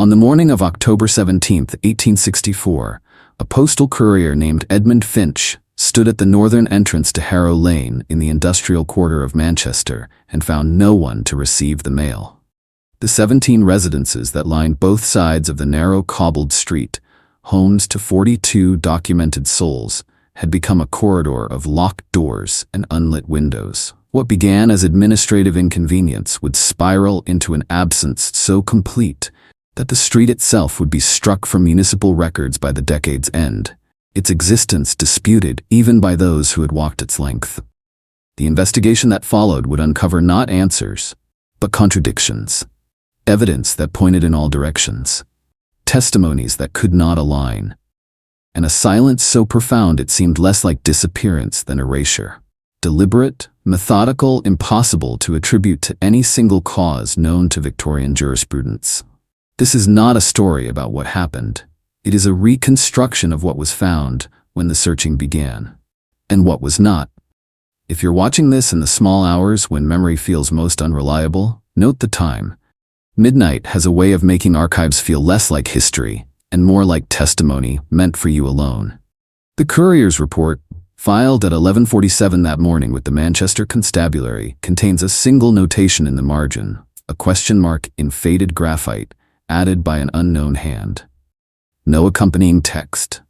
On the morning of October 17, 1864, a postal courier named Edmund Finch stood at the northern entrance to Harrow Lane in the industrial quarter of Manchester and found no one to receive the mail. The 17 residences that lined both sides of the narrow cobbled street, homes to 42 documented souls, had become a corridor of locked doors and unlit windows. What began as administrative inconvenience would spiral into an absence so complete that the street itself would be struck from municipal records by the decade's end, its existence disputed even by those who had walked its length. The investigation that followed would uncover not answers, but contradictions, evidence that pointed in all directions, testimonies that could not align, and a silence so profound it seemed less like disappearance than erasure. Deliberate, methodical, impossible to attribute to any single cause known to Victorian jurisprudence. This is not a story about what happened. It is a reconstruction of what was found when the searching began, and what was not. If you're watching this in the small hours when memory feels most unreliable, note the time. Midnight has a way of making archives feel less like history and more like testimony meant for you alone. The Courier's report, filed at 11:47 that morning with the Manchester Constabulary, contains a single notation in the margin, a question mark in faded graphite, added by an unknown hand. No accompanying text,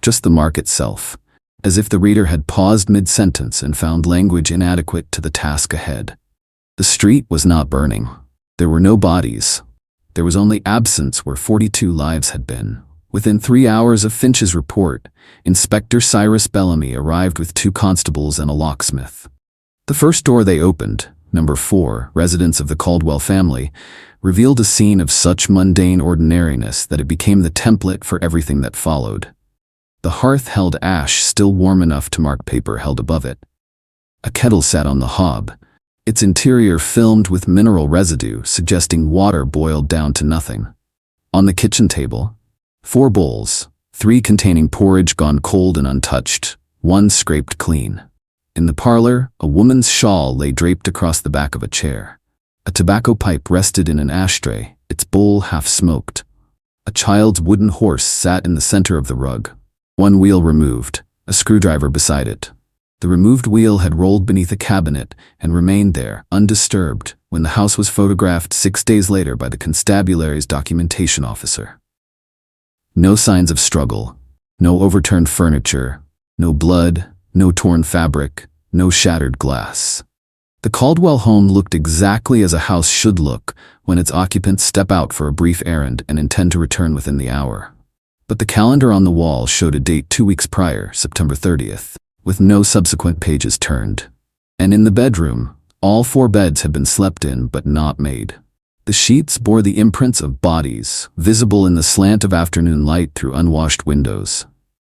just the mark itself, as if the reader had paused mid-sentence and found language inadequate to the task ahead. The street was not burning. There were no bodies. There was only absence where 42 lives had been. Within 3 hours of Finch's report, Inspector Cyrus Bellamy arrived with 2 constables and a locksmith. The first door they opened, number 4, residence of the Caldwell family, revealed a scene of such mundane ordinariness that it became the template for everything that followed. The hearth held ash still warm enough to mark paper held above it. A kettle sat on the hob, its interior filmed with mineral residue suggesting water boiled down to nothing. On the kitchen table, 4 bowls, 3 containing porridge gone cold and untouched, 1 scraped clean. In the parlor, a woman's shawl lay draped across the back of a chair. A tobacco pipe rested in an ashtray, its bowl half-smoked. A child's wooden horse sat in the center of the rug, 1 wheel removed, a screwdriver beside it. The removed wheel had rolled beneath a cabinet and remained there, undisturbed, when the house was photographed 6 days later by the constabulary's documentation officer. No signs of struggle, no overturned furniture, no blood, no torn fabric, no shattered glass. The Caldwell home looked exactly as a house should look when its occupants step out for a brief errand and intend to return within the hour. But the calendar on the wall showed a date 2 weeks prior, September 30th, with no subsequent pages turned. And in the bedroom, all 4 beds had been slept in but not made. The sheets bore the imprints of bodies, visible in the slant of afternoon light through unwashed windows.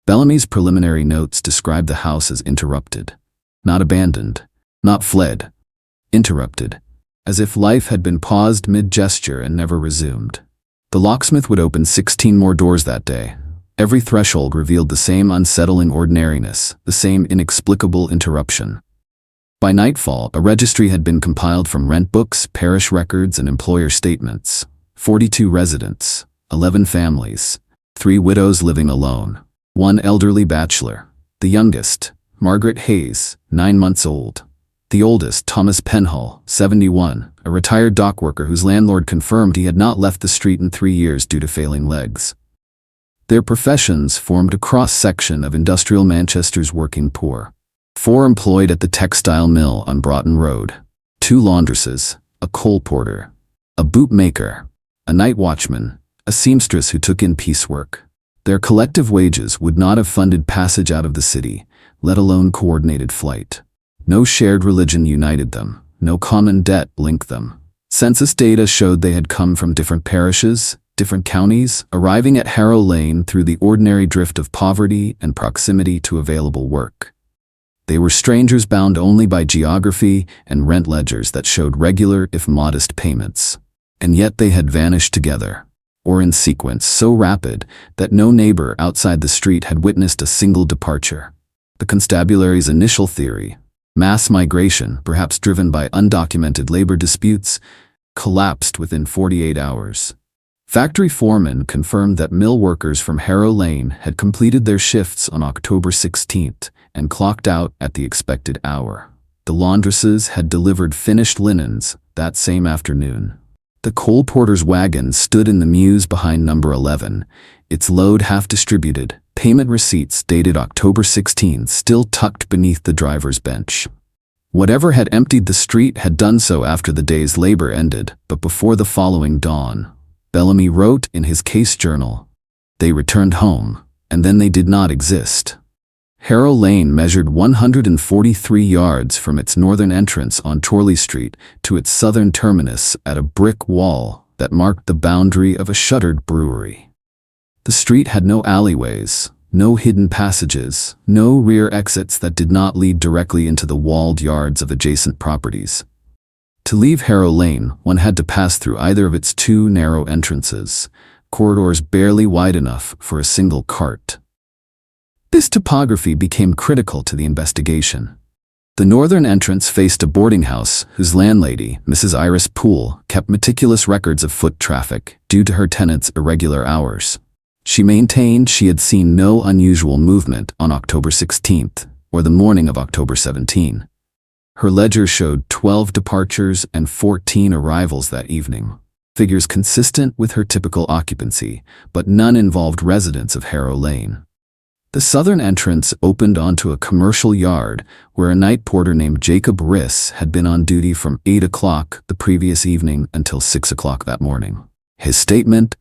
Bellamy's preliminary notes described the house as interrupted. Not abandoned, not fled. Interrupted, as if life had been paused mid-gesture and never resumed. The locksmith would open 16 more doors that day. Every threshold revealed the same unsettling ordinariness, the same inexplicable interruption. By nightfall, a registry had been compiled from rent books, parish records, and employer statements. 42 residents, 11 families, 3 widows living alone, 1 elderly bachelor, the youngest, Margaret Hayes, 9 months old. The oldest, Thomas Penhall, 71, a retired dock worker whose landlord confirmed he had not left the street in 3 years due to failing legs. Their professions formed a cross-section of industrial Manchester's working poor. 4 employed at the textile mill on Broughton Road, 2 laundresses, a coal porter, a bootmaker, a night watchman, a seamstress who took in piecework. Their collective wages would not have funded passage out of the city, let alone coordinated flight. No shared religion united them, no common debt linked them. Census data showed they had come from different parishes, different counties, arriving at Harrow Lane through the ordinary drift of poverty and proximity to available work. They were strangers bound only by geography and rent ledgers that showed regular if modest payments. And yet they had vanished together, or in sequence so rapid that no neighbor outside the street had witnessed a single departure. The constabulary's initial theory, mass migration, perhaps driven by undocumented labor disputes, collapsed within 48 hours. Factory foremen confirmed that mill workers from Harrow Lane had completed their shifts on October 16th and clocked out at the expected hour. The laundresses had delivered finished linens that same afternoon. The coal porter's wagon stood in the mews behind number 11, its load half distributed, payment receipts dated October 16 still tucked beneath the driver's bench. Whatever had emptied the street had done so after the day's labor ended, but before the following dawn. Bellamy wrote in his case journal, "They returned home, and then they did not exist." Harrow Lane measured 143 yards from its northern entrance on Chorley Street to its southern terminus at a brick wall that marked the boundary of a shuttered brewery. The street had no alleyways, no hidden passages, no rear exits that did not lead directly into the walled yards of adjacent properties. To leave Harrow Lane, one had to pass through either of its two narrow entrances, corridors barely wide enough for a single cart. This topography became critical to the investigation. The northern entrance faced a boarding house whose landlady, Mrs. Iris Poole, kept meticulous records of foot traffic due to her tenants' irregular hours. She maintained she had seen no unusual movement on October 16th or the morning of October 17. Her ledger showed 12 departures and 14 arrivals that evening, figures consistent with her typical occupancy, but none involved residents of Harrow Lane. The southern entrance opened onto a commercial yard where a night porter named Jacob Riss had been on duty from 8 o'clock the previous evening until 6 o'clock that morning. His statement,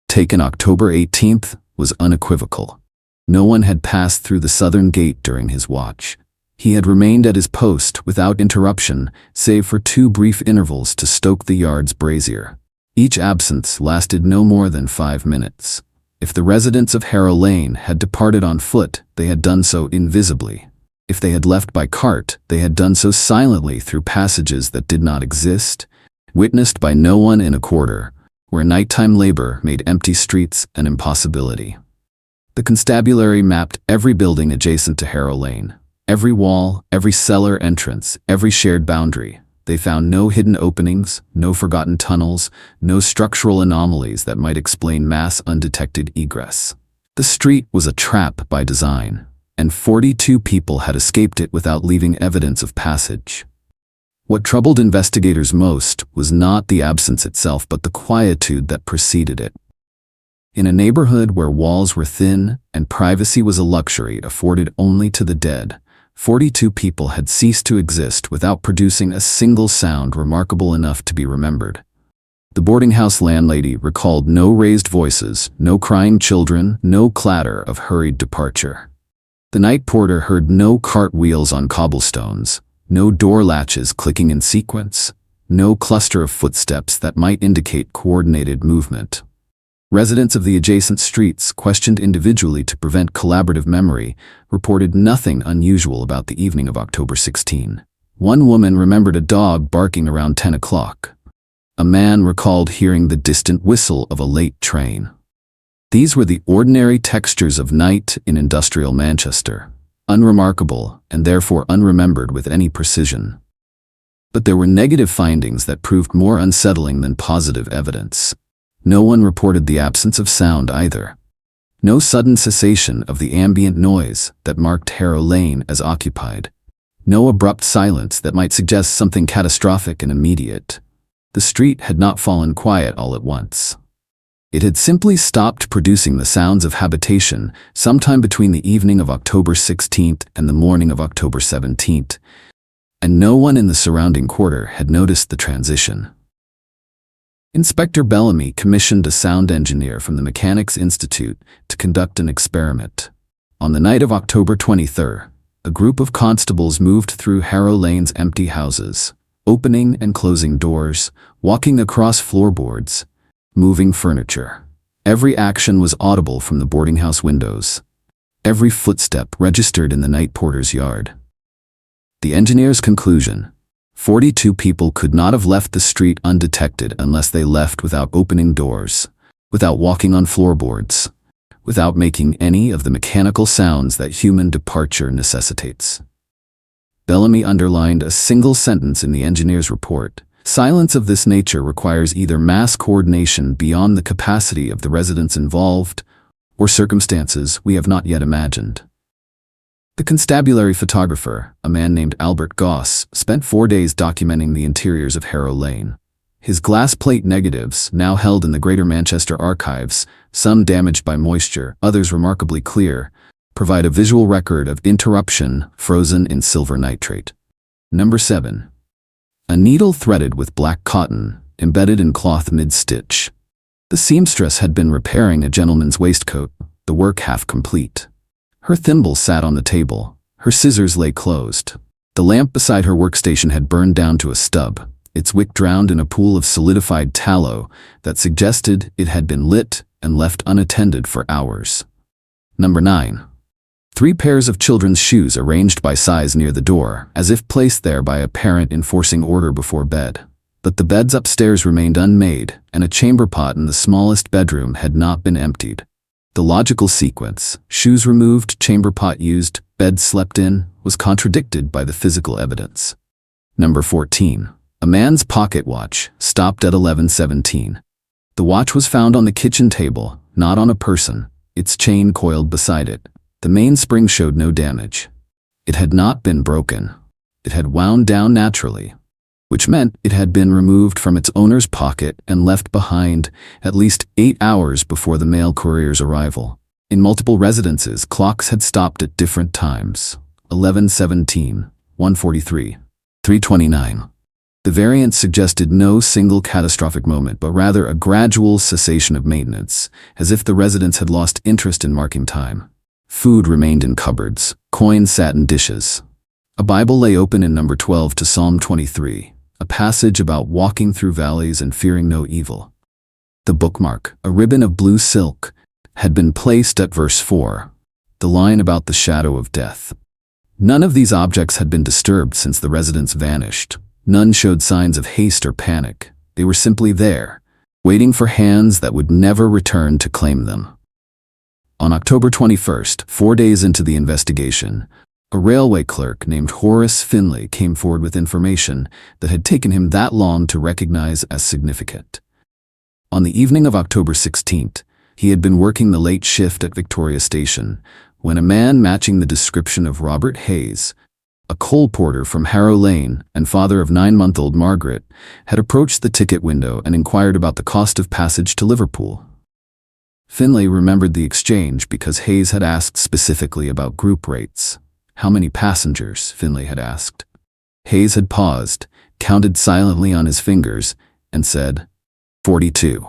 taken October 18th, was unequivocal. No one had passed through the southern gate during his watch. He had remained at his post without interruption, save for 2 brief intervals to stoke the yard's brazier. Each absence lasted no more than 5 minutes. If the residents of Harrow Lane had departed on foot, they had done so invisibly. If they had left by cart, they had done so silently through passages that did not exist, witnessed by no one in a quarter, where nighttime labor made empty streets an impossibility. The constabulary mapped every building adjacent to Harrow Lane, every wall, every cellar entrance, every shared boundary. They found no hidden openings, no forgotten tunnels, no structural anomalies that might explain mass undetected egress. The street was a trap by design, and 42 people had escaped it without leaving evidence of passage. What troubled investigators most was not the absence itself, but the quietude that preceded it. In a neighborhood where walls were thin and privacy was a luxury afforded only to the dead, 42 people had ceased to exist without producing a single sound remarkable enough to be remembered. The boarding house landlady recalled no raised voices, no crying children, no clatter of hurried departure. The night porter heard no cartwheels on cobblestones, no door latches clicking in sequence, no cluster of footsteps that might indicate coordinated movement. Residents of the adjacent streets, questioned individually to prevent collaborative memory, reported nothing unusual about the evening of October 16. One woman remembered a dog barking around 10 o'clock. A man recalled hearing the distant whistle of a late train. These were the ordinary textures of night in industrial Manchester, unremarkable and therefore unremembered with any precision. But there were negative findings that proved more unsettling than positive evidence. No one reported the absence of sound either. No sudden cessation of the ambient noise that marked Harrow Lane as occupied. No abrupt silence that might suggest something catastrophic and immediate. The street had not fallen quiet all at once. It had simply stopped producing the sounds of habitation sometime between the evening of October 16th and the morning of October 17th, and no one in the surrounding quarter had noticed the transition. Inspector Bellamy commissioned a sound engineer from the Mechanics' Institute to conduct an experiment. On the night of October 23rd, a group of constables moved through Harrow Lane's empty houses, opening and closing doors, walking across floorboards, moving furniture. Every action was audible from the boarding house windows. Every footstep registered in the night porter's yard. The engineer's conclusion: 42 people could not have left the street undetected unless they left without opening doors, without walking on floorboards, without making any of the mechanical sounds that human departure necessitates. Bellamy underlined a single sentence in the engineer's report, Silence of this nature requires either mass coordination beyond the capacity of the residents involved, or circumstances we have not yet imagined. The constabulary photographer, a man named Albert Goss, spent 4 days documenting the interiors of Harrow Lane. His glass plate negatives, now held in the Greater Manchester Archives, some damaged by moisture, others remarkably clear, provide a visual record of interruption frozen in silver nitrate. Number 7. A needle threaded with black cotton, embedded in cloth mid-stitch. The seamstress had been repairing a gentleman's waistcoat, the work half complete. Her thimble sat on the table. Her scissors lay closed. The lamp beside her workstation had burned down to a stub, its wick drowned in a pool of solidified tallow that suggested it had been lit and left unattended for hours. Number 9. 3 pairs of children's shoes arranged by size near the door, as if placed there by a parent enforcing order before bed. But the beds upstairs remained unmade, and a chamber pot in the smallest bedroom had not been emptied. The logical sequence, shoes removed, chamber pot used, bed slept in, was contradicted by the physical evidence. Number 14. A man's pocket watch, stopped at 11:17. The watch was found on the kitchen table, not on a person, its chain coiled beside it. The mainspring showed no damage. It had not been broken. It had wound down naturally, which meant it had been removed from its owner's pocket and left behind at least 8 hours before the mail courier's arrival. In multiple residences, clocks had stopped at different times: 11:17, 1:43, 3:29. The variant suggested no single catastrophic moment, but rather a gradual cessation of maintenance, as if the residents had lost interest in marking time. Food remained in cupboards, coins sat in dishes. A Bible lay open in number 12 to Psalm 23, a passage about walking through valleys and fearing no evil. The bookmark, a ribbon of blue silk, had been placed at verse 4, the line about the shadow of death. None of these objects had been disturbed since the residents vanished. None showed signs of haste or panic. They were simply there, waiting for hands that would never return to claim them. On October 21st, 4 days into the investigation, a railway clerk named Horace Finlay came forward with information that had taken him that long to recognize as significant. On the evening of October 16th, he had been working the late shift at Victoria Station when a man matching the description of Robert Hayes, a coal porter from Harrow Lane and father of 9-month-old Margaret, had approached the ticket window and inquired about the cost of passage to Liverpool. Finlay remembered the exchange because Hayes had asked specifically about group rates. How many passengers? Finlay had asked. Hayes had paused, counted silently on his fingers, and said, 42.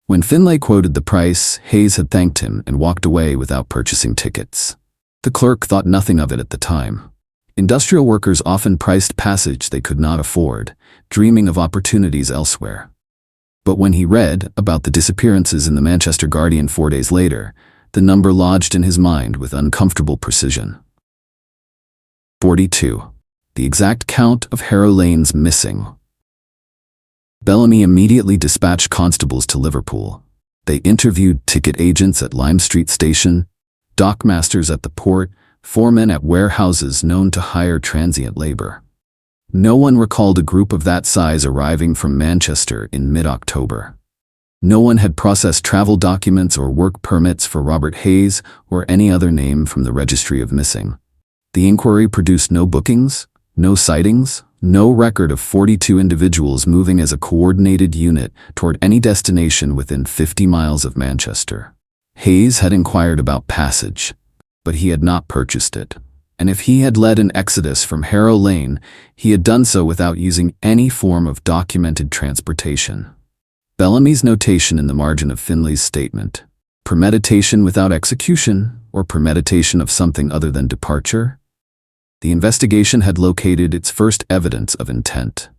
When Finlay quoted the price, Hayes had thanked him and walked away without purchasing tickets. The clerk thought nothing of it at the time. Industrial workers often priced passage they could not afford, dreaming of opportunities elsewhere. But when he read about the disappearances in the Manchester Guardian 4 days later, the number lodged in his mind with uncomfortable precision. 42. The exact count of Harrow Lane's missing. Bellamy immediately dispatched constables to Liverpool. They interviewed ticket agents at Lime Street Station, dockmasters at the port, foremen at warehouses known to hire transient labor. No one recalled a group of that size arriving from Manchester in mid-October. No one had processed travel documents or work permits for Robert Hayes or any other name from the Registry of Missing. The inquiry produced no bookings, no sightings, no record of 42 individuals moving as a coordinated unit toward any destination within 50 miles of Manchester. Hayes had inquired about passage, but he had not purchased it. And if he had led an exodus from Harrow Lane, he had done so without using any form of documented transportation. Bellamy's notation in the margin of Finlay's statement, premeditation without execution, or premeditation of something other than departure? The investigation had located its first evidence of intent,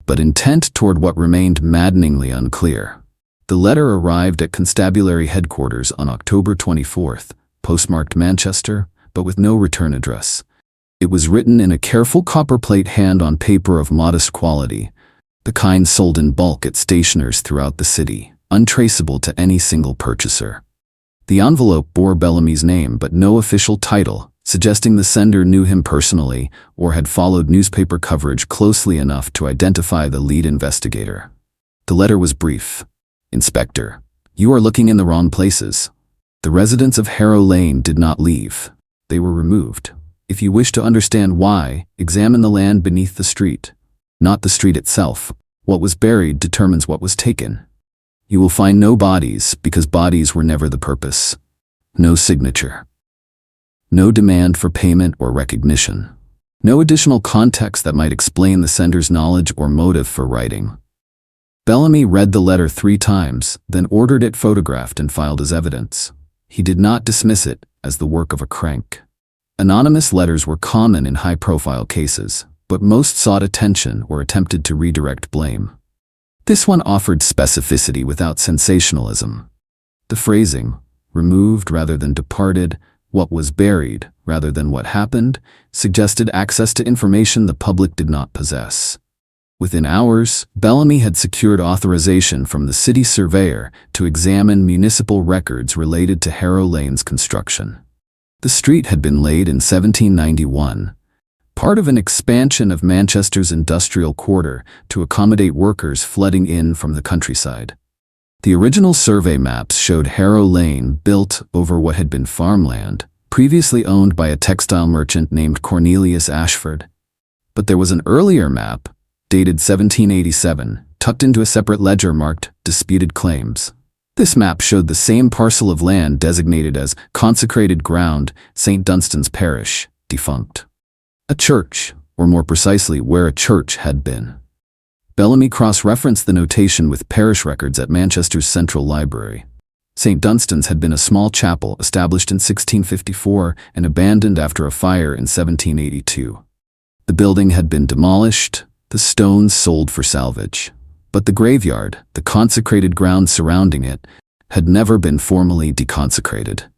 but intent toward what remained maddeningly unclear. The letter arrived at constabulary headquarters on October 24th, postmarked Manchester, but with no return address. It was written in a careful copperplate hand on paper of modest quality, the kind sold in bulk at stationers throughout the city, untraceable to any single purchaser. The envelope bore Bellamy's name but no official title, suggesting the sender knew him personally or had followed newspaper coverage closely enough to identify the lead investigator. The letter was brief. Inspector, you are looking in the wrong places. The residents of Harrow Lane did not leave. They were removed. If you wish to understand why, examine the land beneath the street. Not the street itself. What was buried determines what was taken. You will find no bodies because bodies were never the purpose. No signature. No demand for payment or recognition. No additional context that might explain the sender's knowledge or motive for writing. Bellamy read the letter 3 times, then ordered it photographed and filed as evidence. He did not dismiss it as the work of a crank. Anonymous letters were common in high-profile cases, but most sought attention or attempted to redirect blame. This one offered specificity without sensationalism. The phrasing, removed rather than departed, what was buried rather than what happened, suggested access to information the public did not possess. Within hours, Bellamy had secured authorization from the city surveyor to examine municipal records related to Harrow Lane's construction. The street had been laid in 1791, part of an expansion of Manchester's industrial quarter to accommodate workers flooding in from the countryside. The original survey maps showed Harrow Lane built over what had been farmland, previously owned by a textile merchant named Cornelius Ashford. But there was an earlier map, dated 1787, tucked into a separate ledger marked Disputed Claims. This map showed the same parcel of land designated as Consecrated Ground, St. Dunstan's Parish, defunct. A church, or more precisely where a church had been. Bellamy cross-referenced the notation with parish records at Manchester's Central Library. St. Dunstan's had been a small chapel established in 1654 and abandoned after a fire in 1782. The building had been demolished, the stones sold for salvage. But the graveyard, the consecrated ground surrounding it, had never been formally deconsecrated.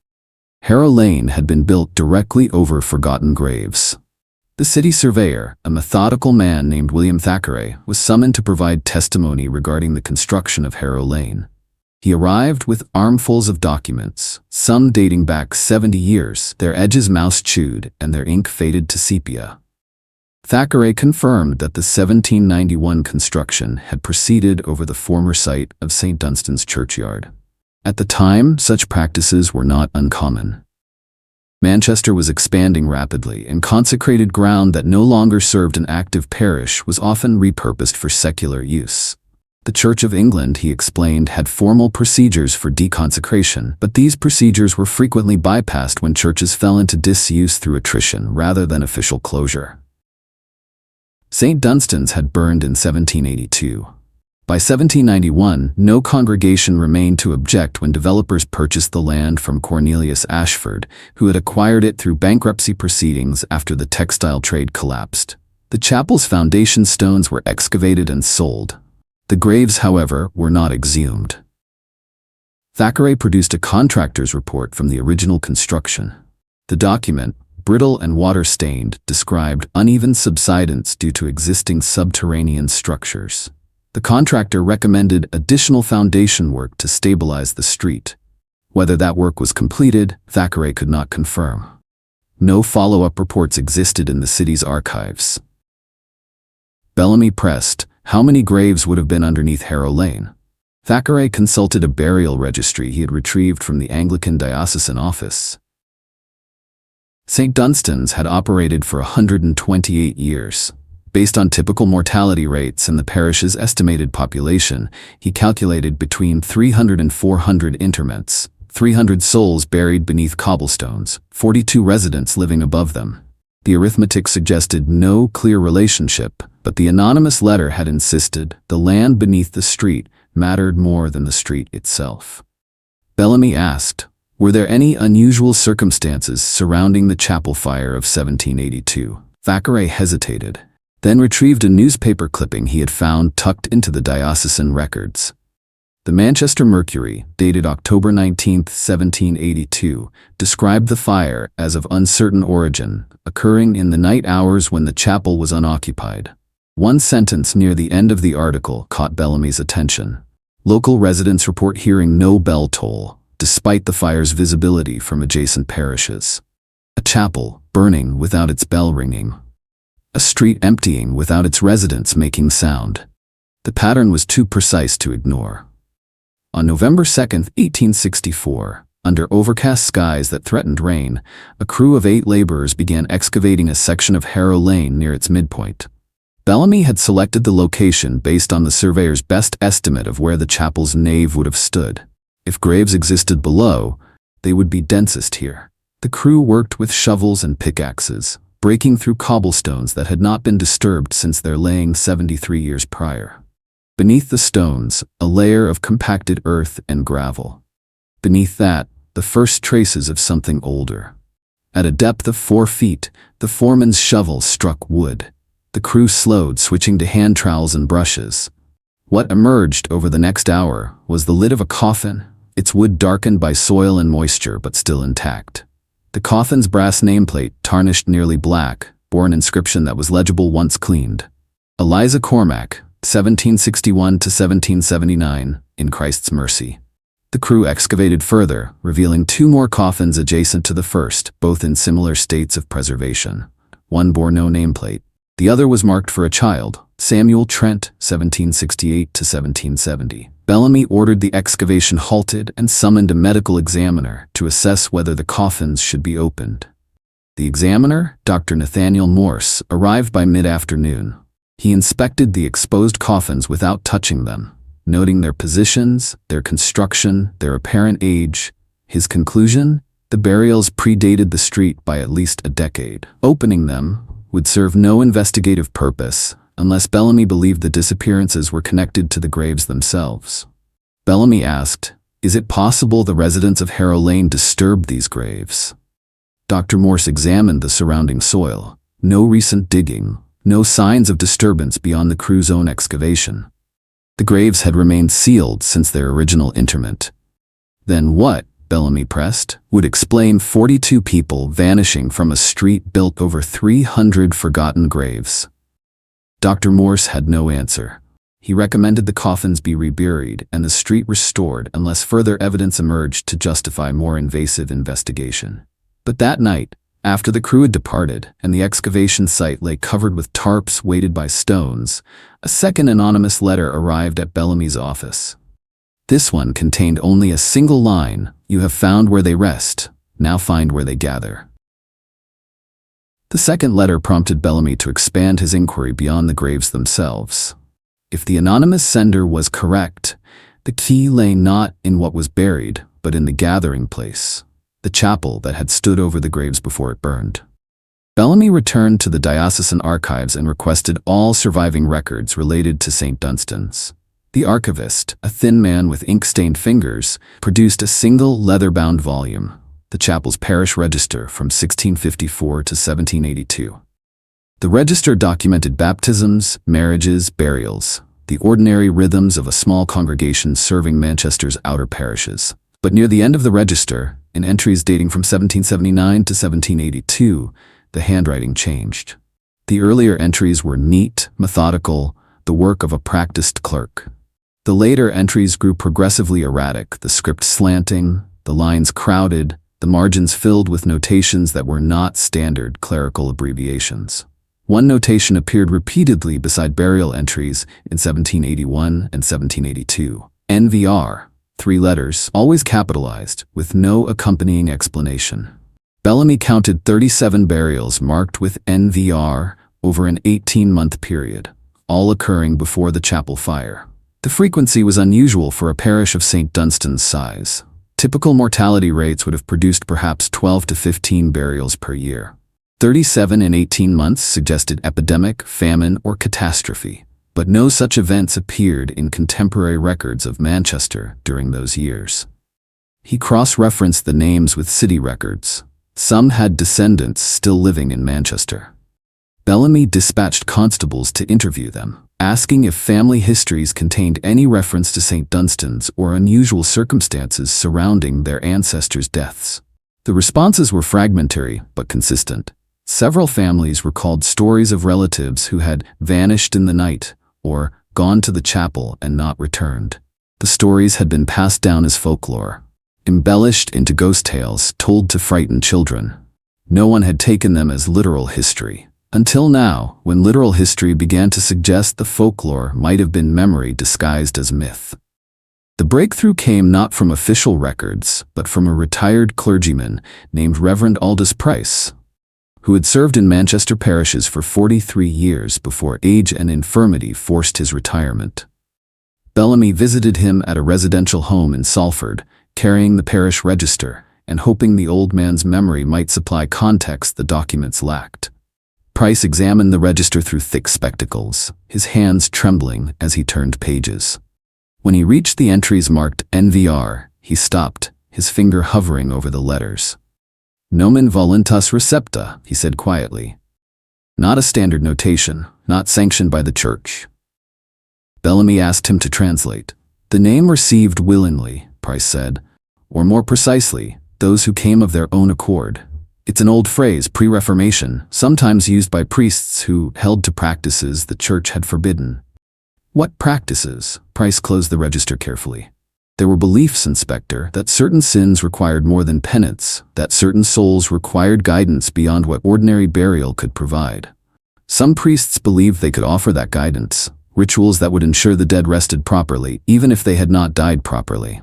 Harrow Lane had been built directly over forgotten graves. The city surveyor, a methodical man named William Thackeray, was summoned to provide testimony regarding the construction of Harrow Lane. He arrived with armfuls of documents, some dating back 70 years, their edges mouse-chewed and their ink faded to sepia. Thackeray confirmed that the 1791 construction had proceeded over the former site of St. Dunstan's churchyard. At the time, such practices were not uncommon. Manchester was expanding rapidly, and consecrated ground that no longer served an active parish was often repurposed for secular use. The Church of England, he explained, had formal procedures for deconsecration, but these procedures were frequently bypassed when churches fell into disuse through attrition rather than official closure. St. Dunstan's had burned in 1782. By 1791, no congregation remained to object when developers purchased the land from Cornelius Ashford, who had acquired it through bankruptcy proceedings after the textile trade collapsed. The chapel's foundation stones were excavated and sold. The graves, however, were not exhumed. Thackeray produced a contractor's report from the original construction. The document, brittle and water-stained, described uneven subsidence due to existing subterranean structures. The contractor recommended additional foundation work to stabilize the street. Whether that work was completed, Thackeray could not confirm. No follow-up reports existed in the city's archives. Bellamy pressed, how many graves would have been underneath Harrow Lane? Thackeray consulted a burial registry he had retrieved from the Anglican diocesan office. St. Dunstan's had operated for 128 years. Based on typical mortality rates and the parish's estimated population, he calculated between 300 and 400 interments, 300 souls buried beneath cobblestones, 42 residents living above them. The arithmetic suggested no clear relationship, but the anonymous letter had insisted the land beneath the street mattered more than the street itself. Bellamy asked, were there any unusual circumstances surrounding the chapel fire of 1782? Thackeray hesitated, then retrieved a newspaper clipping he had found tucked into the diocesan records. The Manchester Mercury, dated October 19, 1782, described the fire as of uncertain origin, occurring in the night hours when the chapel was unoccupied. One sentence near the end of the article caught Bellamy's attention. Local residents report hearing no bell toll, despite the fire's visibility from adjacent parishes. A chapel burning without its bell ringing. A street emptying without its residents making sound. The pattern was too precise to ignore. On November 2, 1864, under overcast skies that threatened rain, a crew of 8 laborers began excavating a section of Harrow Lane near its midpoint. Bellamy had selected the location based on the surveyor's best estimate of where the chapel's nave would have stood. If graves existed below, they would be densest here. The crew worked with shovels and pickaxes, breaking through cobblestones that had not been disturbed since their laying 73 years prior. Beneath the stones, a layer of compacted earth and gravel. Beneath that, the first traces of something older. At a depth of 4 feet, the foreman's shovel struck wood. The crew slowed, switching to hand trowels and brushes. What emerged over the next hour was the lid of a coffin, its wood darkened by soil and moisture but still intact. The coffin's brass nameplate, tarnished nearly black, bore an inscription that was legible once cleaned. Eliza Cormack, 1761 to 1779, in Christ's mercy. The crew excavated further, revealing 2 more coffins adjacent to the first, both in similar states of preservation. One bore no nameplate. The other was marked for a child, Samuel Trent, 1768 to 1770. Bellamy ordered the excavation halted and summoned a medical examiner to assess whether the coffins should be opened. The examiner, Dr. Nathaniel Morse, arrived by mid-afternoon. He inspected the exposed coffins without touching them, noting their positions, their construction, their apparent age. His conclusion? The burials predated the street by at least a decade. Opening them would serve no investigative purpose unless Bellamy believed the disappearances were connected to the graves themselves. Bellamy asked, "Is it possible the residents of Harrow Lane disturbed these graves?" Dr. Morse examined the surrounding soil. No recent digging, no signs of disturbance beyond the crew's own excavation. The graves had remained sealed since their original interment. Then what, Bellamy pressed, would explain 42 people vanishing from a street built over 300 forgotten graves? Dr. Morse had no answer. He recommended the coffins be reburied and the street restored unless further evidence emerged to justify more invasive investigation. But that night, after the crew had departed and the excavation site lay covered with tarps weighted by stones, a second anonymous letter arrived at Bellamy's office. This one contained only a single line: "You have found where they rest, now find where they gather." The second letter prompted Bellamy to expand his inquiry beyond the graves themselves. If the anonymous sender was correct, the key lay not in what was buried, but in the gathering place, the chapel that had stood over the graves before it burned. Bellamy returned to the diocesan archives and requested all surviving records related to St. Dunstan's. The archivist, a thin man with ink-stained fingers, produced a single leather-bound volume, the chapel's parish register from 1654 to 1782. The register documented baptisms, marriages, burials, the ordinary rhythms of a small congregation serving Manchester's outer parishes. But near the end of the register, in entries dating from 1779 to 1782, the handwriting changed. The earlier entries were neat, methodical, the work of a practiced clerk. The later entries grew progressively erratic, the script slanting, the lines crowded, the margins filled with notations that were not standard clerical abbreviations. One notation appeared repeatedly beside burial entries in 1781 and 1782. NVR, 3 letters, always capitalized, with no accompanying explanation. Bellamy counted 37 burials marked with NVR over an 18-month period, all occurring before the chapel fire. The frequency was unusual for a parish of St. Dunstan's size. Typical mortality rates would have produced perhaps 12 to 15 burials per year. 37 in 18 months suggested epidemic, famine, or catastrophe, but no such events appeared in contemporary records of Manchester during those years. He cross-referenced the names with city records. Some had descendants still living in Manchester. Bellamy dispatched constables to interview them, asking if family histories contained any reference to St. Dunstan's or unusual circumstances surrounding their ancestors' deaths. The responses were fragmentary but consistent. Several families recalled stories of relatives who had vanished in the night or gone to the chapel and not returned. The stories had been passed down as folklore, embellished into ghost tales told to frighten children. No one had taken them as literal history. Until now, when literal history began to suggest the folklore might have been memory disguised as myth. The breakthrough came not from official records, but from a retired clergyman named Reverend Aldous Price, who had served in Manchester parishes for 43 years before age and infirmity forced his retirement. Bellamy visited him at a residential home in Salford, carrying the parish register and hoping the old man's memory might supply context the documents lacked. Price examined the register through thick spectacles, his hands trembling as he turned pages. When he reached the entries marked NVR, he stopped, his finger hovering over the letters. Nomen voluntas recepta, he said quietly. Not a standard notation, not sanctioned by the church. Bellamy asked him to translate. The name received willingly, Price said, or more precisely, those who came of their own accord. It's an old phrase, pre-Reformation, sometimes used by priests who held to practices the church had forbidden. What practices? Price closed the register carefully. There were beliefs, Inspector, that certain sins required more than penance, that certain souls required guidance beyond what ordinary burial could provide. Some priests believed they could offer that guidance, rituals that would ensure the dead rested properly, even if they had not died properly.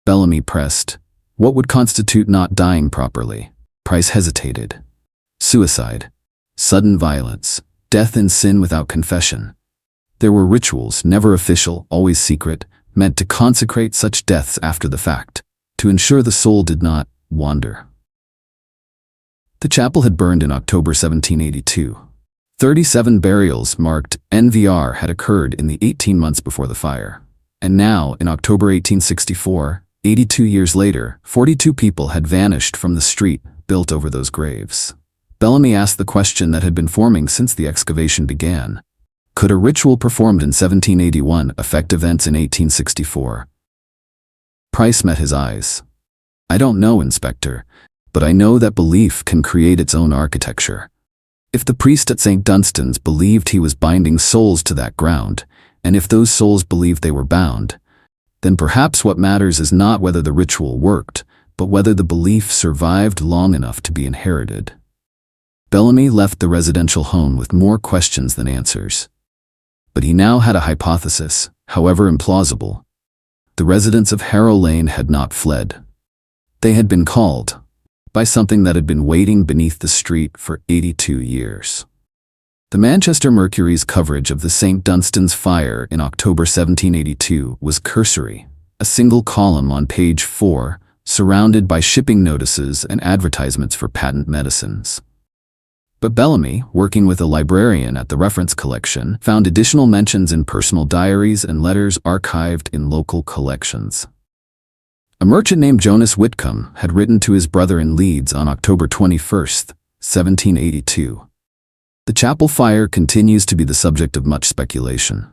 Bellamy pressed. What would constitute not dying properly? Price hesitated. Suicide. Sudden violence. Death in sin without confession. There were rituals, never official, always secret, meant to consecrate such deaths after the fact, to ensure the soul did not wander. The chapel had burned in October 1782. 37 burials marked NVR had occurred in the 18 months before the fire. And now, in October 1864, 82 years later, 42 people had vanished from the street built over those graves. Bellamy asked the question that had been forming since the excavation began. Could a ritual performed in 1781 affect events in 1864? Price met his eyes. I don't know, Inspector, but I know that belief can create its own architecture. If the priest at St. Dunstan's believed he was binding souls to that ground, and if those souls believed they were bound, then perhaps what matters is not whether the ritual worked, but whether the belief survived long enough to be inherited. Bellamy left the residential home with more questions than answers. But he now had a hypothesis, however implausible. The residents of Harrow Lane had not fled. They had been called by something that had been waiting beneath the street for 82 years. The Manchester Mercury's coverage of the St. Dunstan's fire in October 1782 was cursory, a single column on page 4, surrounded by shipping notices and advertisements for patent medicines. But Bellamy, working with a librarian at the reference collection, found additional mentions in personal diaries and letters archived in local collections. A merchant named Jonas Whitcomb had written to his brother in Leeds on October 21, 1782. The chapel fire continues to be the subject of much speculation.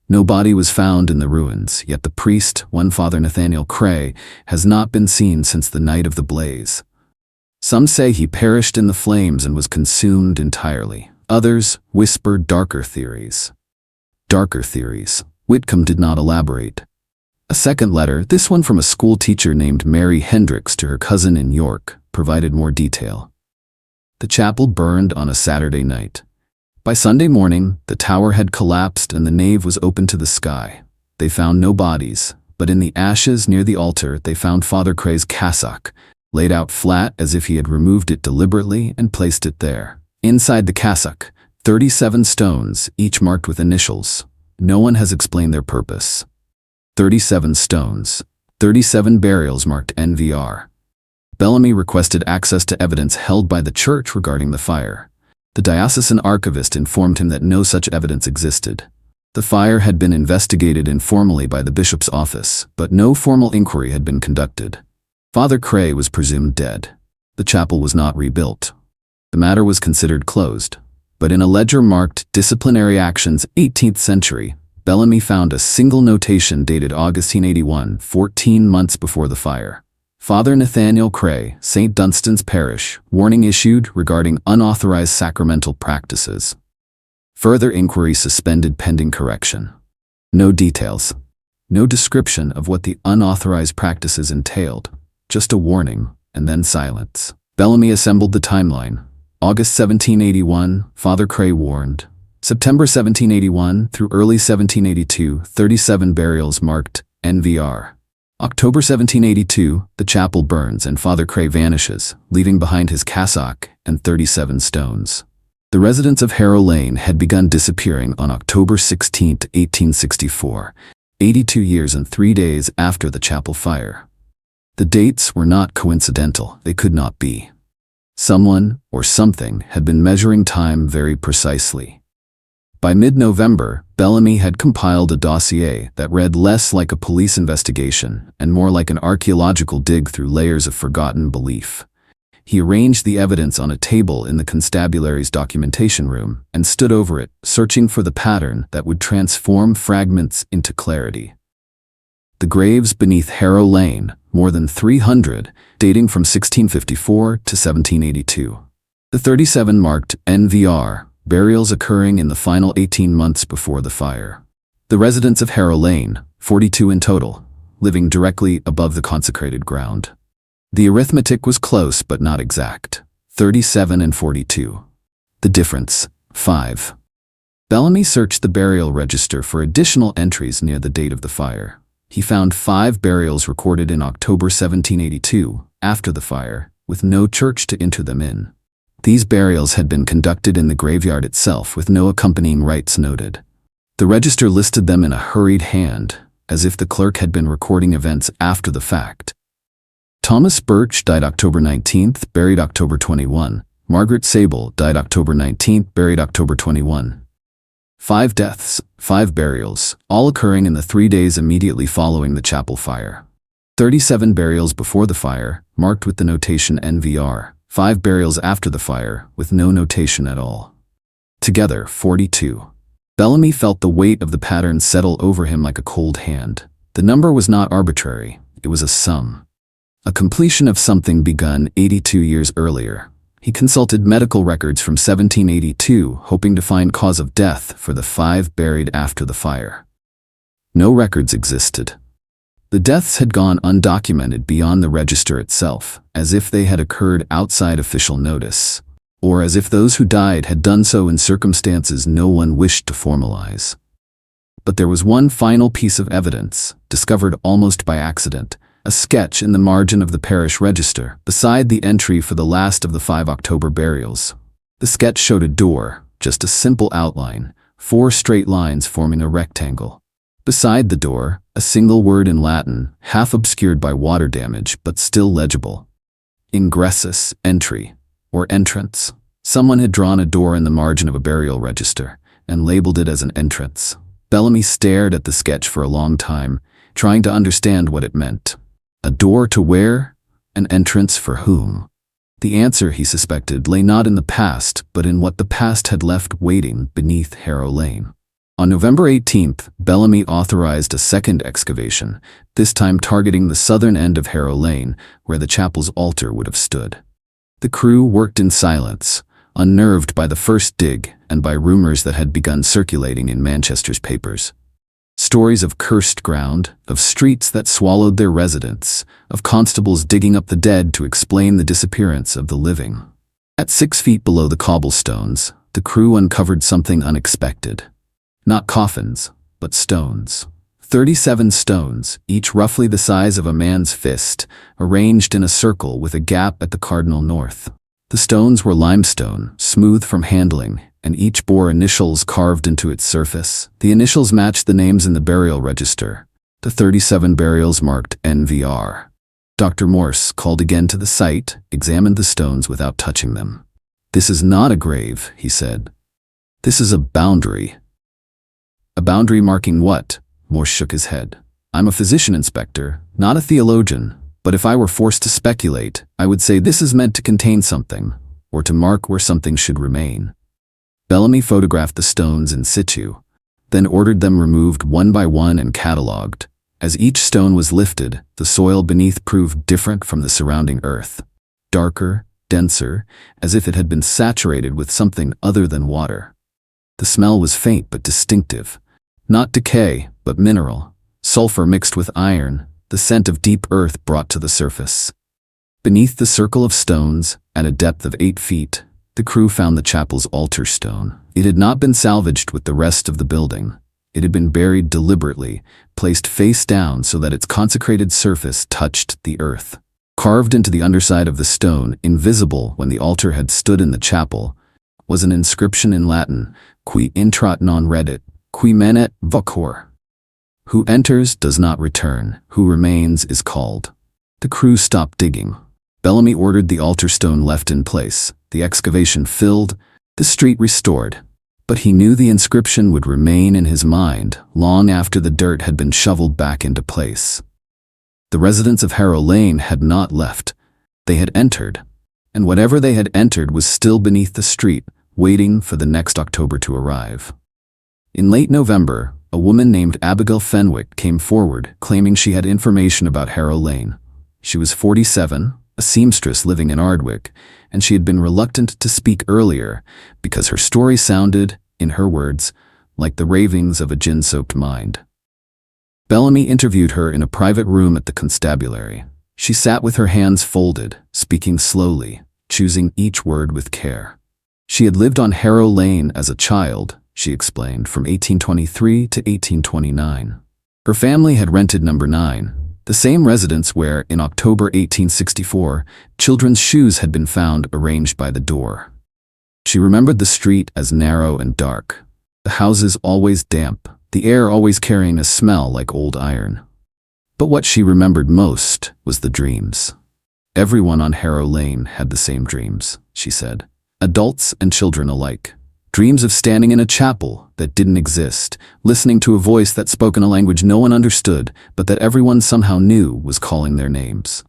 No body was found in the ruins, yet the priest, one Father Nathaniel Cray, has not been seen since the night of the blaze. Some say he perished in the flames and was consumed entirely. Others whispered darker theories. Darker theories. Whitcomb did not elaborate. A second letter, this one from a school teacher named Mary Hendricks to her cousin in York, provided more detail. The chapel burned on a Saturday night. By Sunday morning, the tower had collapsed and the nave was open to the sky. They found no bodies, but in the ashes near the altar they found Father Cray's cassock, laid out flat as if he had removed it deliberately and placed it there. Inside the cassock, 37 stones, each marked with initials. No one has explained their purpose. 37 stones, 37 burials marked NVR. Bellamy requested access to evidence held by the church regarding the fire. The diocesan archivist informed him that no such evidence existed. The fire had been investigated informally by the bishop's office, but no formal inquiry had been conducted. Father Cray was presumed dead. The chapel was not rebuilt. The matter was considered closed. But in a ledger marked Disciplinary Actions, 18th century, Bellamy found a single notation dated August 1881, 14 months before the fire. Father Nathaniel Cray, St. Dunstan's Parish, warning issued regarding unauthorized sacramental practices. Further inquiry suspended pending correction. No details. No description of what the unauthorized practices entailed. Just a warning, and then silence. Bellamy assembled the timeline. August 1781, Father Cray warned. September 1781 through early 1782, 37 burials marked NVR. October 1782, the chapel burns and Father Cray vanishes, leaving behind his cassock and 37 stones. The residents of Harrow Lane had begun disappearing on October 16, 1864, 82 years and 3 days after the chapel fire. The dates were not coincidental, they could not be. Someone, or something, had been measuring time very precisely. By mid-November, Bellamy had compiled a dossier that read less like a police investigation and more like an archaeological dig through layers of forgotten belief. He arranged the evidence on a table in the constabulary's documentation room and stood over it, searching for the pattern that would transform fragments into clarity. The graves beneath Harrow Lane, more than 300, dating from 1654 to 1782. The 37 marked NVR, burials occurring in the final 18 months before the fire. The residents of Harrow Lane, 42 in total, living directly above the consecrated ground. The arithmetic was close but not exact, 37 and 42. The difference, 5. Bellamy searched the burial register for additional entries near the date of the fire. He found 5 burials recorded in October 1782, after the fire, with no church to enter them in. These burials had been conducted in the graveyard itself with no accompanying rites noted. The register listed them in a hurried hand, as if the clerk had been recording events after the fact. Thomas Birch died October 19th, buried October 21. Margaret Sable died October 19th, buried October 21. 5 deaths, 5 burials, all occurring in the 3 days immediately following the chapel fire. 37 burials before the fire, marked with the notation NVR. 5 burials after the fire, with no notation at all. Together, 42. Bellamy felt the weight of the pattern settle over him like a cold hand. The number was not arbitrary, it was a sum. A completion of something begun 82 years earlier. He consulted medical records from 1782, hoping to find cause of death for the 5 buried after the fire. No records existed. The deaths had gone undocumented beyond the register itself, as if they had occurred outside official notice, or as if those who died had done so in circumstances no one wished to formalize. But there was one final piece of evidence, discovered almost by accident, a sketch in the margin of the parish register, beside the entry for the last of the 5 October burials. The sketch showed a door, just a simple outline, 4 straight lines forming a rectangle. Beside the door, a single word in Latin, half obscured by water damage but still legible. Ingressus, entry, or entrance. Someone had drawn a door in the margin of a burial register and labeled it as an entrance. Bellamy stared at the sketch for a long time, trying to understand what it meant. A door to where? An entrance for whom? The answer, he suspected, lay not in the past, but in what the past had left waiting beneath Harrow Lane. On November 18th, Bellamy authorized a second excavation, this time targeting the southern end of Harrow Lane, where the chapel's altar would have stood. The crew worked in silence, unnerved by the first dig and by rumors that had begun circulating in Manchester's papers. Stories of cursed ground, of streets that swallowed their residents, of constables digging up the dead to explain the disappearance of the living. At 6 feet below the cobblestones, the crew uncovered something unexpected. Not coffins, but stones. 37 stones, each roughly the size of a man's fist, arranged in a circle with a gap at the cardinal north. The stones were limestone, smooth from handling, and each bore initials carved into its surface. The initials matched the names in the burial register. The 37 burials marked NVR. Dr. Morse called again to the site, examined the stones without touching them. "This is not a grave," he said. "This is a boundary." "A boundary marking what?" Morse shook his head. "I'm a physician, Inspector, not a theologian, but if I were forced to speculate, I would say this is meant to contain something, or to mark where something should remain." Bellamy photographed the stones in situ, then ordered them removed one by one and catalogued. As each stone was lifted, the soil beneath proved different from the surrounding earth. Darker, denser, as if it had been saturated with something other than water. The smell was faint but distinctive. Not decay, but mineral. Sulfur mixed with iron, the scent of deep earth brought to the surface. Beneath the circle of stones, at a depth of 8 feet, the crew found the chapel's altar stone. It had not been salvaged with the rest of the building. It had been buried deliberately, placed face down so that its consecrated surface touched the earth. Carved into the underside of the stone, invisible when the altar had stood in the chapel, was an inscription in Latin, Qui intrat non reddit, qui manet vocor. Who enters does not return, who remains is called. The crew stopped digging. Bellamy ordered the altar stone left in place, the excavation filled, the street restored. But he knew the inscription would remain in his mind long after the dirt had been shoveled back into place. The residents of Harrow Lane had not left. They had entered, and whatever they had entered was still beneath the street, waiting for the next October to arrive. In late November, a woman named Abigail Fenwick came forward, claiming she had information about Harrow Lane. She was 47, a seamstress living in Ardwick, and she had been reluctant to speak earlier because her story sounded, in her words, like the ravings of a gin-soaked mind. Bellamy interviewed her in a private room at the constabulary. She sat with her hands folded, speaking slowly, choosing each word with care. She had lived on Harrow Lane as a child, she explained, from 1823 to 1829. Her family had rented number 9, the same residence where, in October 1864, children's shoes had been found arranged by the door. She remembered the street as narrow and dark, the houses always damp, the air always carrying a smell like old iron. But what she remembered most was the dreams. Everyone on Harrow Lane had the same dreams, she said, adults and children alike. Dreams of standing in a chapel that didn't exist, listening to a voice that spoke in a language no one understood, but that everyone somehow knew was calling their names.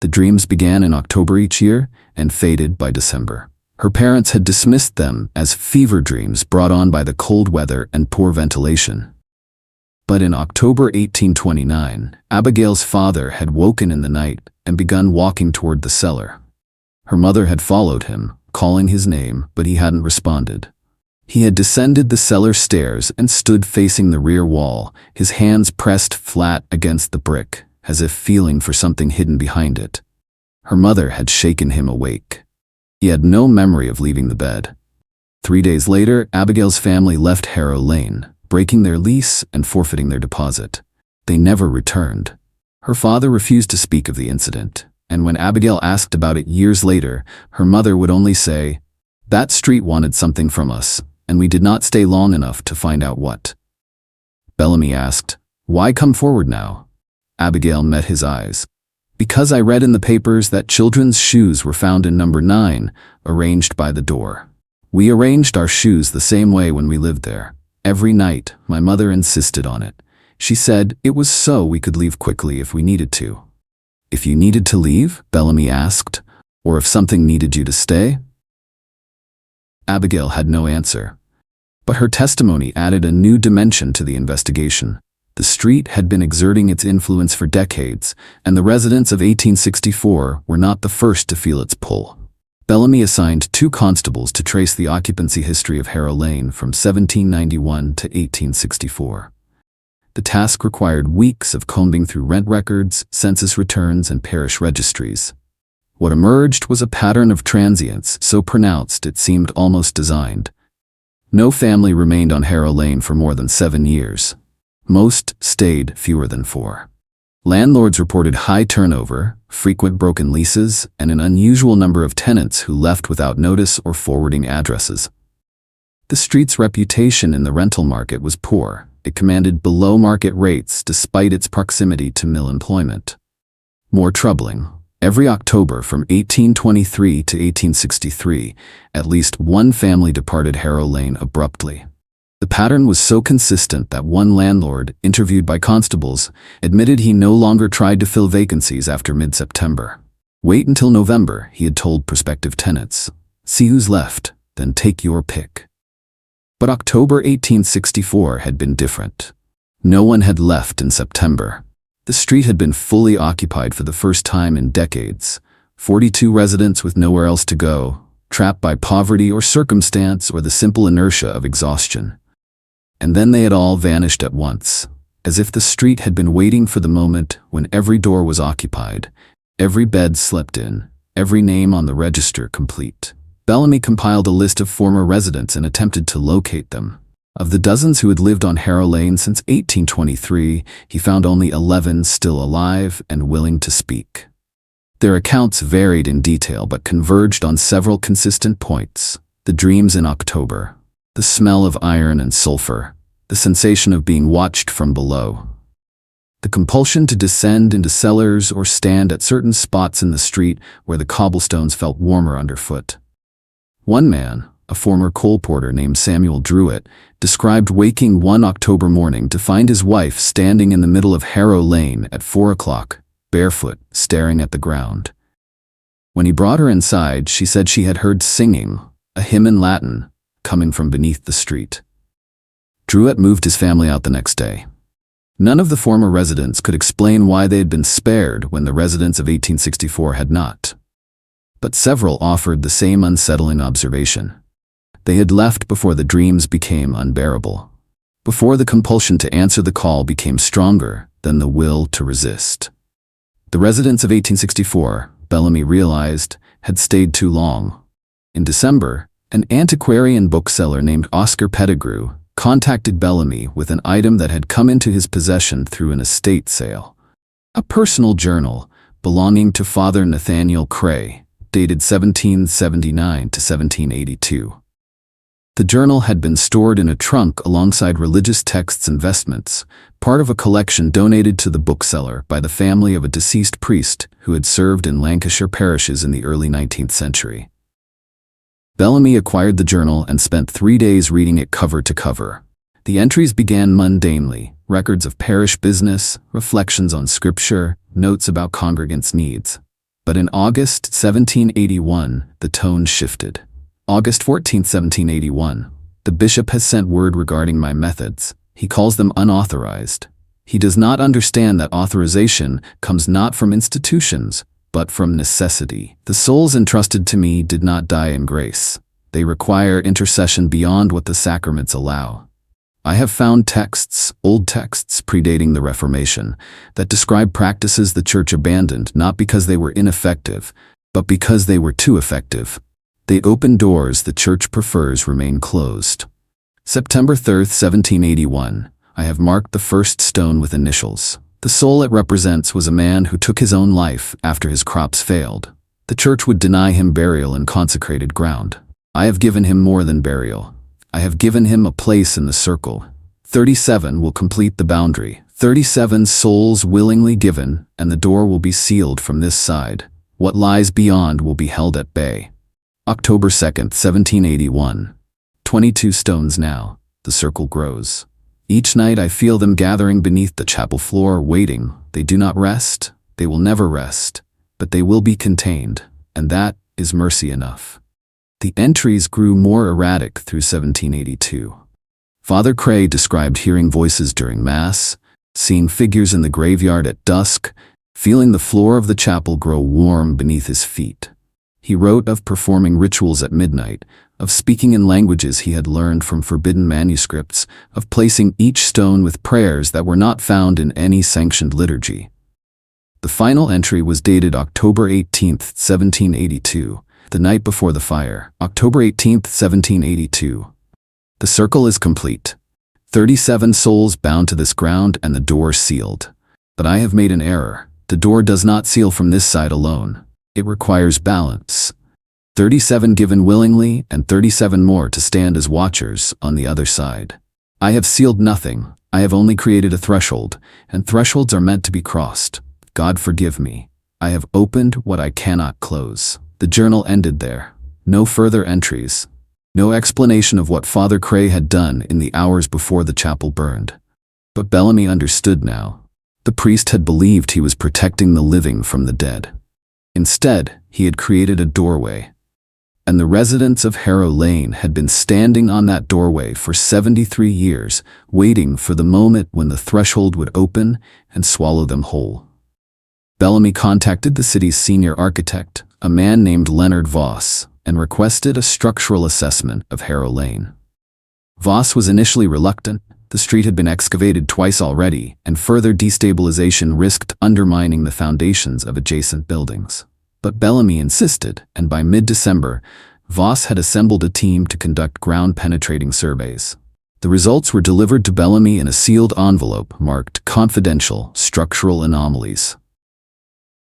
The dreams began in October each year and faded by December. Her parents had dismissed them as fever dreams brought on by the cold weather and poor ventilation. But in October 1829, Abigail's father had woken in the night and begun walking toward the cellar. Her mother had followed him, calling his name, but he hadn't responded. He had descended the cellar stairs and stood facing the rear wall, his hands pressed flat against the brick, as if feeling for something hidden behind it. Her mother had shaken him awake. He had no memory of leaving the bed. 3 days later, Abigail's family left Harrow Lane, breaking their lease and forfeiting their deposit. They never returned. Her father refused to speak of the incident, and when Abigail asked about it years later, her mother would only say, "That street wanted something from us, and we did not stay long enough to find out what." Bellamy asked, "Why come forward now?" Abigail met his eyes. "Because I read in the papers that children's shoes were found in number 9, arranged by the door. We arranged our shoes the same way when we lived there. Every night, my mother insisted on it. She said it was so we could leave quickly if we needed to." "If you needed to leave?" Bellamy asked. "Or if something needed you to stay?" Abigail had no answer. But her testimony added a new dimension to the investigation. The street had been exerting its influence for decades, and the residents of 1864 were not the first to feel its pull. Bellamy assigned 2 constables to trace the occupancy history of Harrow Lane from 1791 to 1864. The task required weeks of combing through rent records, census returns, and parish registries. What emerged was a pattern of transience so pronounced it seemed almost designed. No family remained on Harrow Lane for more than 7 years. Most stayed fewer than 4. Landlords reported high turnover, frequent broken leases, and an unusual number of tenants who left without notice or forwarding addresses. The street's reputation in the rental market was poor. It commanded below-market rates despite its proximity to mill employment. More troubling, every October from 1823 to 1863, at least one family departed Harrow Lane abruptly. The pattern was so consistent that one landlord, interviewed by constables, admitted he no longer tried to fill vacancies after mid-September. "Wait until November," he had told prospective tenants. "See who's left, then take your pick." But October 1864 had been different. No one had left in September. The street had been fully occupied for the first time in decades. 42 residents with nowhere else to go, trapped by poverty or circumstance or the simple inertia of exhaustion. And then they had all vanished at once, as if the street had been waiting for the moment when every door was occupied, Every bed slept in, every name on the register complete. Bellamy compiled a list of former residents and attempted to locate them. Of the dozens who had lived on Harrow Lane since 1823, he found only 11 still alive and willing to speak. Their accounts varied in detail but converged on several consistent points: the dreams in October, the smell of iron and sulfur, the sensation of being watched from below, the compulsion to descend into cellars or stand at certain spots in the street where the cobblestones felt warmer underfoot. One man, a former coal porter named Samuel Druitt, described waking one October morning to find his wife standing in the middle of Harrow Lane at 4 o'clock, barefoot, staring at the ground. When he brought her inside, she said she had heard singing, a hymn in Latin, coming from beneath the street. Druitt moved his family out the next day. None of the former residents could explain why they had been spared when the residents of 1864 had not. But several offered the same unsettling observation. They had left before the dreams became unbearable, before the compulsion to answer the call became stronger than the will to resist. The residents of 1864, Bellamy realized, had stayed too long. In December, an antiquarian bookseller named Oscar Pettigrew contacted Bellamy with an item that had come into his possession through an estate sale: a personal journal belonging to Father Nathaniel Cray, dated 1779 to 1782. The journal had been stored in a trunk alongside religious texts and vestments, part of a collection donated to the bookseller by the family of a deceased priest who had served in Lancashire parishes in the early 19th century. Bellamy acquired the journal and spent 3 days reading it cover to cover. The entries began mundanely: records of parish business, reflections on scripture, notes about congregants' needs. But in August 1781, the tone shifted. August 14, 1781. The bishop has sent word regarding my methods. He calls them unauthorized. He does not understand that authorization comes not from institutions, but from necessity. The souls entrusted to me did not die in grace. They require intercession beyond what the sacraments allow. I have found texts, old texts predating the Reformation, that describe practices the Church abandoned not because they were ineffective, but because they were too effective. They open doors the Church prefers remain closed. September 3, 1781. I have marked the first stone with initials. The soul it represents was a man who took his own life after his crops failed. The Church would deny him burial in consecrated ground. I have given him more than burial. I have given him a place in the circle. 37 will complete the boundary. 37 souls willingly given, and the door will be sealed from this side. What lies beyond will be held at bay. October 2nd, 1781. 22 stones now. The circle grows. Each night I feel them gathering beneath the chapel floor, waiting. They do not rest. They will never rest. But they will be contained, and that is mercy enough. The entries grew more erratic through 1782. Father Cray described hearing voices during Mass, seeing figures in the graveyard at dusk, feeling the floor of the chapel grow warm beneath his feet. He wrote of performing rituals at midnight, of speaking in languages he had learned from forbidden manuscripts, of placing each stone with prayers that were not found in any sanctioned liturgy. The final entry was dated October 18, 1782. The night before the fire, October 18, 1782. The circle is complete. 37 souls bound to this ground and the door sealed. But I have made an error. The door does not seal from this side alone. It requires balance. 37 given willingly and 37 more to stand as watchers on the other side. I have sealed nothing. I have only created a threshold, and thresholds are meant to be crossed. God forgive me. I have opened what I cannot close. The journal ended there. No further entries. No explanation of what Father Cray had done in the hours before the chapel burned. But Bellamy understood now. The priest had believed he was protecting the living from the dead. Instead, he had created a doorway. And the residents of Harrow Lane had been standing on that doorway for 73 years, waiting for the moment when the threshold would open and swallow them whole. Bellamy contacted the city's senior architect, a man named Leonard Voss, and requested a structural assessment of Harrow Lane. Voss was initially reluctant, The street had been excavated twice already, and further destabilization risked undermining the foundations of adjacent buildings. But Bellamy insisted, and by mid-December, Voss had assembled a team to conduct ground-penetrating surveys. The results were delivered to Bellamy in a sealed envelope marked Confidential Structural Anomalies.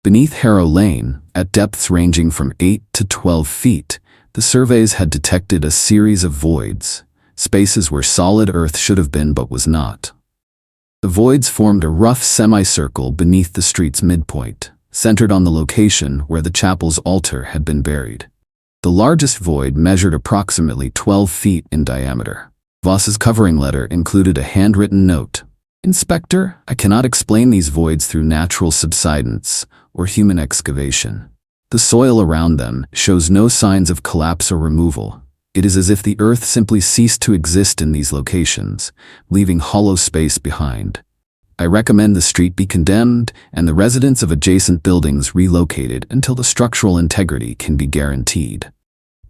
Beneath Harrow Lane, at depths ranging from 8 to 12 feet, the surveys had detected a series of voids, spaces where solid earth should have been but was not. The voids formed a rough semicircle beneath the street's midpoint, centered on the location where the chapel's altar had been buried. The largest void measured approximately 12 feet in diameter. Voss's covering letter included a handwritten note. "Inspector, I cannot explain these voids through natural subsidence or human excavation. The soil around them shows no signs of collapse or removal. It is as if the earth simply ceased to exist in these locations, leaving hollow space behind. I recommend the street be condemned and the residents of adjacent buildings relocated until the structural integrity can be guaranteed."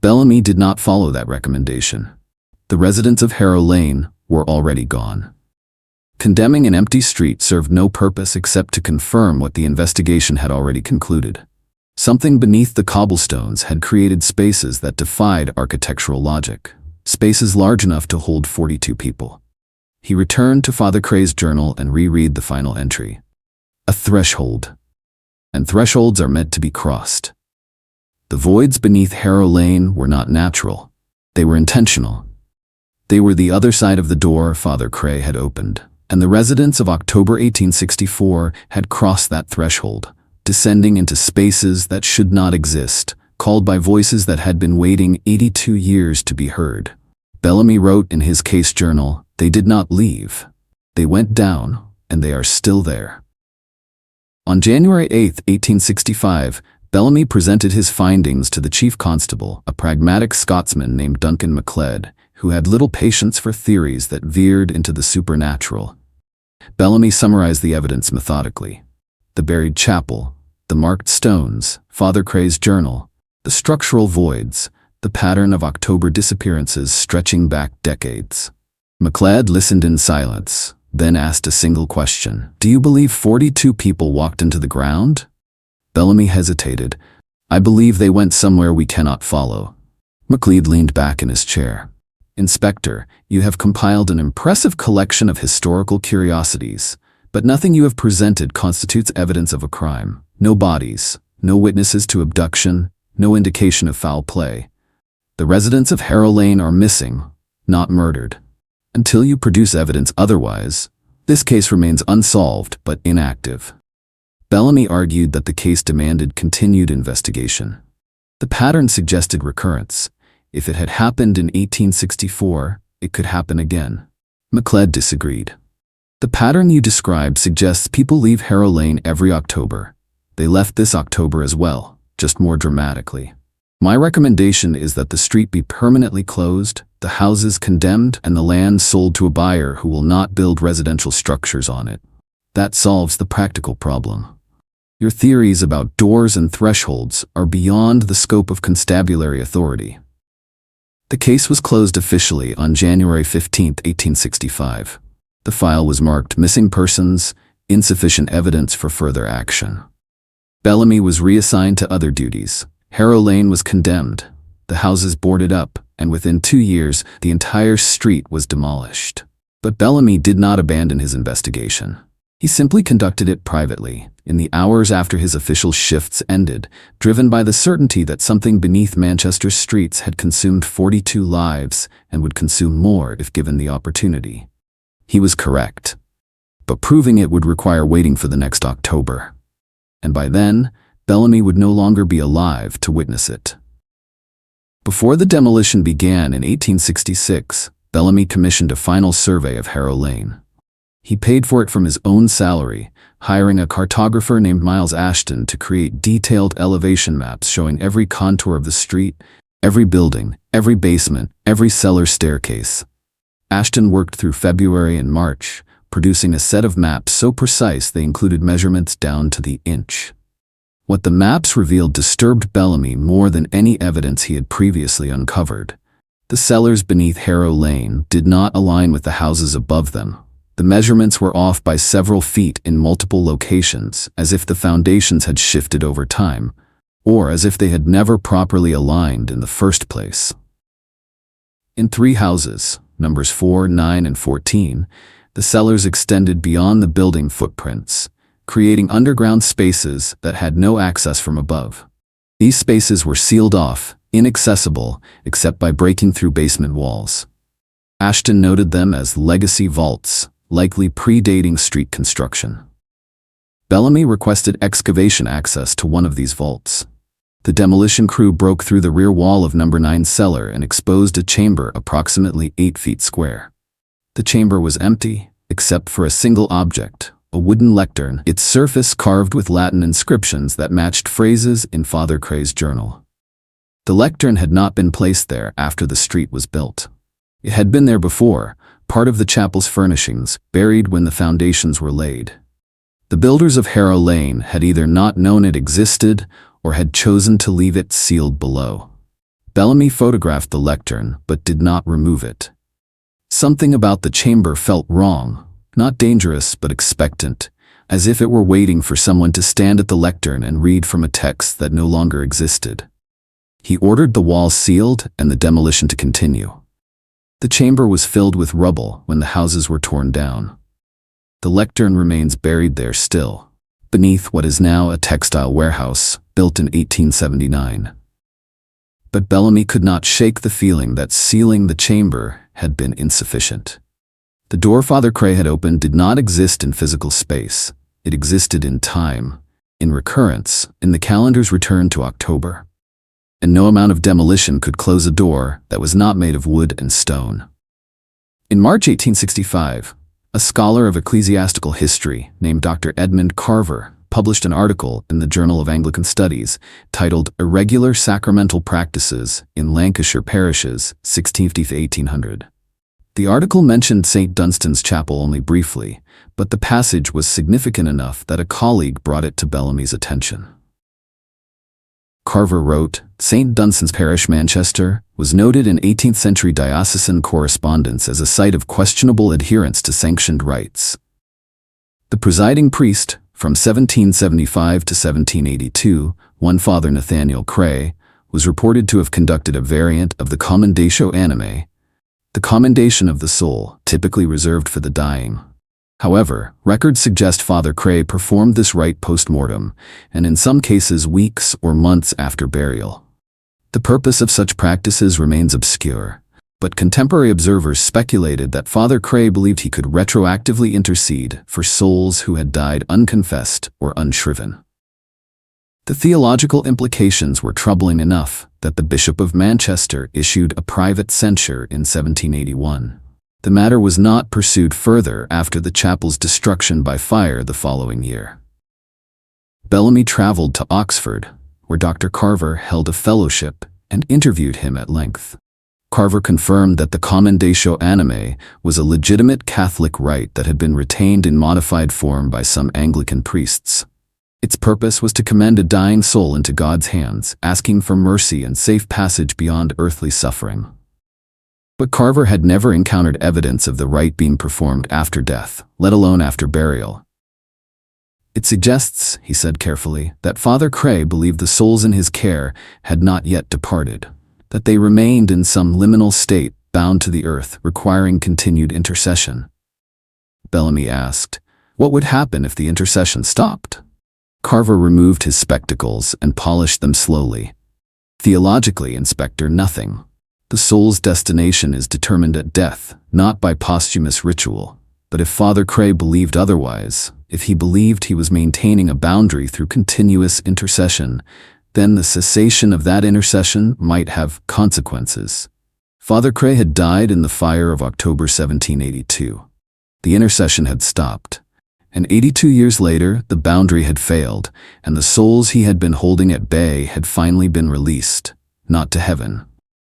Bellamy did not follow that recommendation. The residents of Harrow Lane were already gone. Condemning an empty street served no purpose except to confirm what the investigation had already concluded. Something beneath the cobblestones had created spaces that defied architectural logic, spaces large enough to hold 42 people. He returned to Father Cray's journal and reread the final entry. A threshold. And thresholds are meant to be crossed. The voids beneath Harrow Lane were not natural. They were intentional. They were the other side of the door Father Cray had opened, and the residents of October 1864 had crossed that threshold, descending into spaces that should not exist, called by voices that had been waiting 82 years to be heard. Bellamy wrote in his case journal, "They did not leave. They went down, and they are still there." On January 8, 1865, Bellamy presented his findings to the chief constable, a pragmatic Scotsman named Duncan MacLeod, who had little patience for theories that veered into the supernatural. Bellamy summarized the evidence methodically. The buried chapel, the marked stones, Father Cray's journal, the structural voids, the pattern of October disappearances stretching back decades. MacLeod listened in silence, then asked a single question. "Do you believe 42 people walked into the ground?" Bellamy hesitated. "I believe they went somewhere we cannot follow." MacLeod leaned back in his chair. "Inspector, you have compiled an impressive collection of historical curiosities, but nothing you have presented constitutes evidence of a crime. No bodies, no witnesses to abduction, no indication of foul play. The residents of Harrow Lane are missing, not murdered. Until you produce evidence otherwise, this case remains unsolved but inactive." Bellamy argued that the case demanded continued investigation. The pattern suggested recurrence. If it had happened in 1864, it could happen again. MacLeod disagreed. "The pattern you described suggests people leave Harrow Lane every October. They left this October as well, just more dramatically. My recommendation is that the street be permanently closed, the houses condemned, and the land sold to a buyer who will not build residential structures on it. That solves the practical problem. Your theories about doors and thresholds are beyond the scope of constabulary authority." The case was closed officially on January 15, 1865. The file was marked Missing Persons, Insufficient Evidence for Further Action. Bellamy was reassigned to other duties. Harrow Lane was condemned, the houses boarded up, and within 2 years, the entire street was demolished. But Bellamy did not abandon his investigation. He simply conducted it privately, in the hours after his official shifts ended, driven by the certainty that something beneath Manchester's streets had consumed 42 lives and would consume more if given the opportunity. He was correct. But proving it would require waiting for the next October. And by then, Bellamy would no longer be alive to witness it. Before the demolition began in 1866, Bellamy commissioned a final survey of Harrow Lane. He paid for it from his own salary, hiring a cartographer named Miles Ashton to create detailed elevation maps showing every contour of the street, every building, every basement, every cellar staircase. Ashton worked through February and March, producing a set of maps so precise they included measurements down to the inch. What the maps revealed disturbed Bellamy more than any evidence he had previously uncovered. The cellars beneath Harrow Lane did not align with the houses above them. The measurements were off by several feet in multiple locations, as if the foundations had shifted over time, or as if they had never properly aligned in the first place. In 3 houses, numbers 4, 9, and 14, the cellars extended beyond the building footprints, creating underground spaces that had no access from above. These spaces were sealed off, inaccessible, except by breaking through basement walls. Ashton noted them as legacy vaults, likely predating street construction. Bellamy requested excavation access to one of these vaults. The demolition crew broke through the rear wall of number 9 cellar and exposed a chamber approximately 8 feet square. The chamber was empty, except for a single object, a wooden lectern, its surface carved with Latin inscriptions that matched phrases in Father Cray's journal. The lectern had not been placed there after the street was built. It had been there before, part of the chapel's furnishings, buried when the foundations were laid. The builders of Harrow Lane had either not known it existed or had chosen to leave it sealed below. Bellamy photographed the lectern but did not remove it. Something about the chamber felt wrong, not dangerous but expectant, as if it were waiting for someone to stand at the lectern and read from a text that no longer existed. He ordered the walls sealed and the demolition to continue. The chamber was filled with rubble when the houses were torn down. The lectern remains buried there still, beneath what is now a textile warehouse built in 1879. But Bellamy could not shake the feeling that sealing the chamber had been insufficient. The door Father Cray had opened did not exist in physical space. It existed in time, in recurrence, in the calendar's return to October. And no amount of demolition could close a door that was not made of wood and stone. In March 1865, a scholar of ecclesiastical history named Dr. Edmund Carver published an article in the Journal of Anglican Studies titled Irregular Sacramental Practices in Lancashire Parishes, 1650 to 1800. The article mentioned St. Dunstan's Chapel only briefly, but the passage was significant enough that a colleague brought it to Bellamy's attention. Carver wrote, St. Dunstan's Parish, Manchester, was noted in 18th-century diocesan correspondence as a site of questionable adherence to sanctioned rites. The presiding priest, from 1775 to 1782, one Father Nathaniel Cray, was reported to have conducted a variant of the commendatio animae, the commendation of the soul, typically reserved for the dying. However, records suggest Father Cray performed this rite post-mortem, and in some cases weeks or months after burial. The purpose of such practices remains obscure, but contemporary observers speculated that Father Cray believed he could retroactively intercede for souls who had died unconfessed or unshriven. The theological implications were troubling enough that the Bishop of Manchester issued a private censure in 1781. The matter was not pursued further after the chapel's destruction by fire the following year. Bellamy traveled to Oxford, where Dr. Carver held a fellowship and interviewed him at length. Carver confirmed that the commendatio animae was a legitimate Catholic rite that had been retained in modified form by some Anglican priests. Its purpose was to commend a dying soul into God's hands, asking for mercy and safe passage beyond earthly suffering. But Carver had never encountered evidence of the rite being performed after death, let alone after burial. It suggests, he said carefully, that Father Cray believed the souls in his care had not yet departed, that they remained in some liminal state, bound to the earth, requiring continued intercession. Bellamy asked, what would happen if the intercession stopped? Carver removed his spectacles and polished them slowly. Theologically, Inspector, nothing. The soul's destination is determined at death, not by posthumous ritual. But if Father Cray believed otherwise, if he believed he was maintaining a boundary through continuous intercession, then the cessation of that intercession might have consequences. Father Cray had died in the fire of October 1782. The intercession had stopped, and 82 years later the boundary had failed, and the souls he had been holding at bay had finally been released, not to heaven,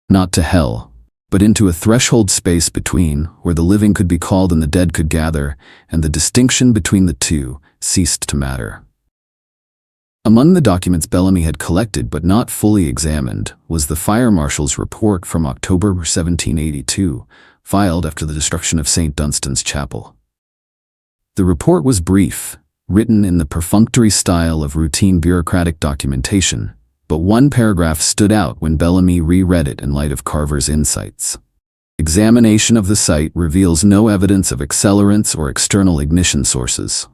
not to hell, but into a threshold space between, where the living could be called and the dead could gather, and the distinction between the two ceased to matter. Among the documents Bellamy had collected but not fully examined was the fire marshal's report from October 1782, filed after the destruction of St. Dunstan's Chapel. The report was brief, written in the perfunctory style of routine bureaucratic documentation, but one paragraph stood out when Bellamy reread it in light of Carver's insights. Examination of the site reveals no evidence of accelerants or external ignition sources.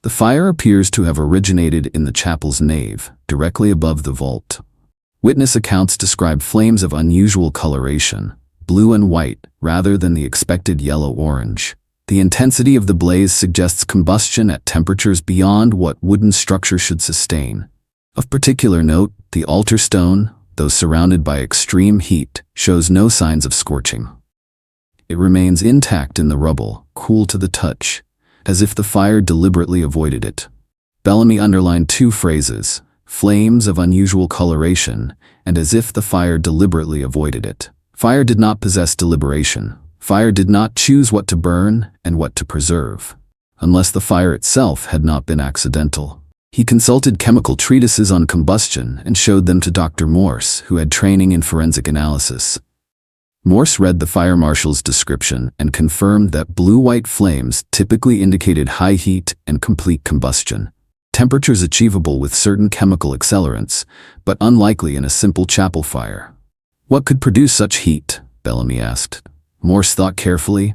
The fire appears to have originated in the chapel's nave, directly above the vault. Witness accounts describe flames of unusual coloration, blue and white, rather than the expected yellow-orange. The intensity of the blaze suggests combustion at temperatures beyond what wooden structure should sustain. Of particular note, the altar stone, though surrounded by extreme heat, shows no signs of scorching. It remains intact in the rubble, cool to the touch, as if the fire deliberately avoided it. Bellamy underlined two phrases, flames of unusual coloration, and as if the fire deliberately avoided it. Fire did not possess deliberation. Fire did not choose what to burn and what to preserve, unless the fire itself had not been accidental. He consulted chemical treatises on combustion and showed them to Dr. Morse, who had training in forensic analysis. Morse read the fire marshal's description and confirmed that blue-white flames typically indicated high heat and complete combustion, temperatures achievable with certain chemical accelerants, but unlikely in a simple chapel fire. What could produce such heat? Bellamy asked. Morse thought carefully.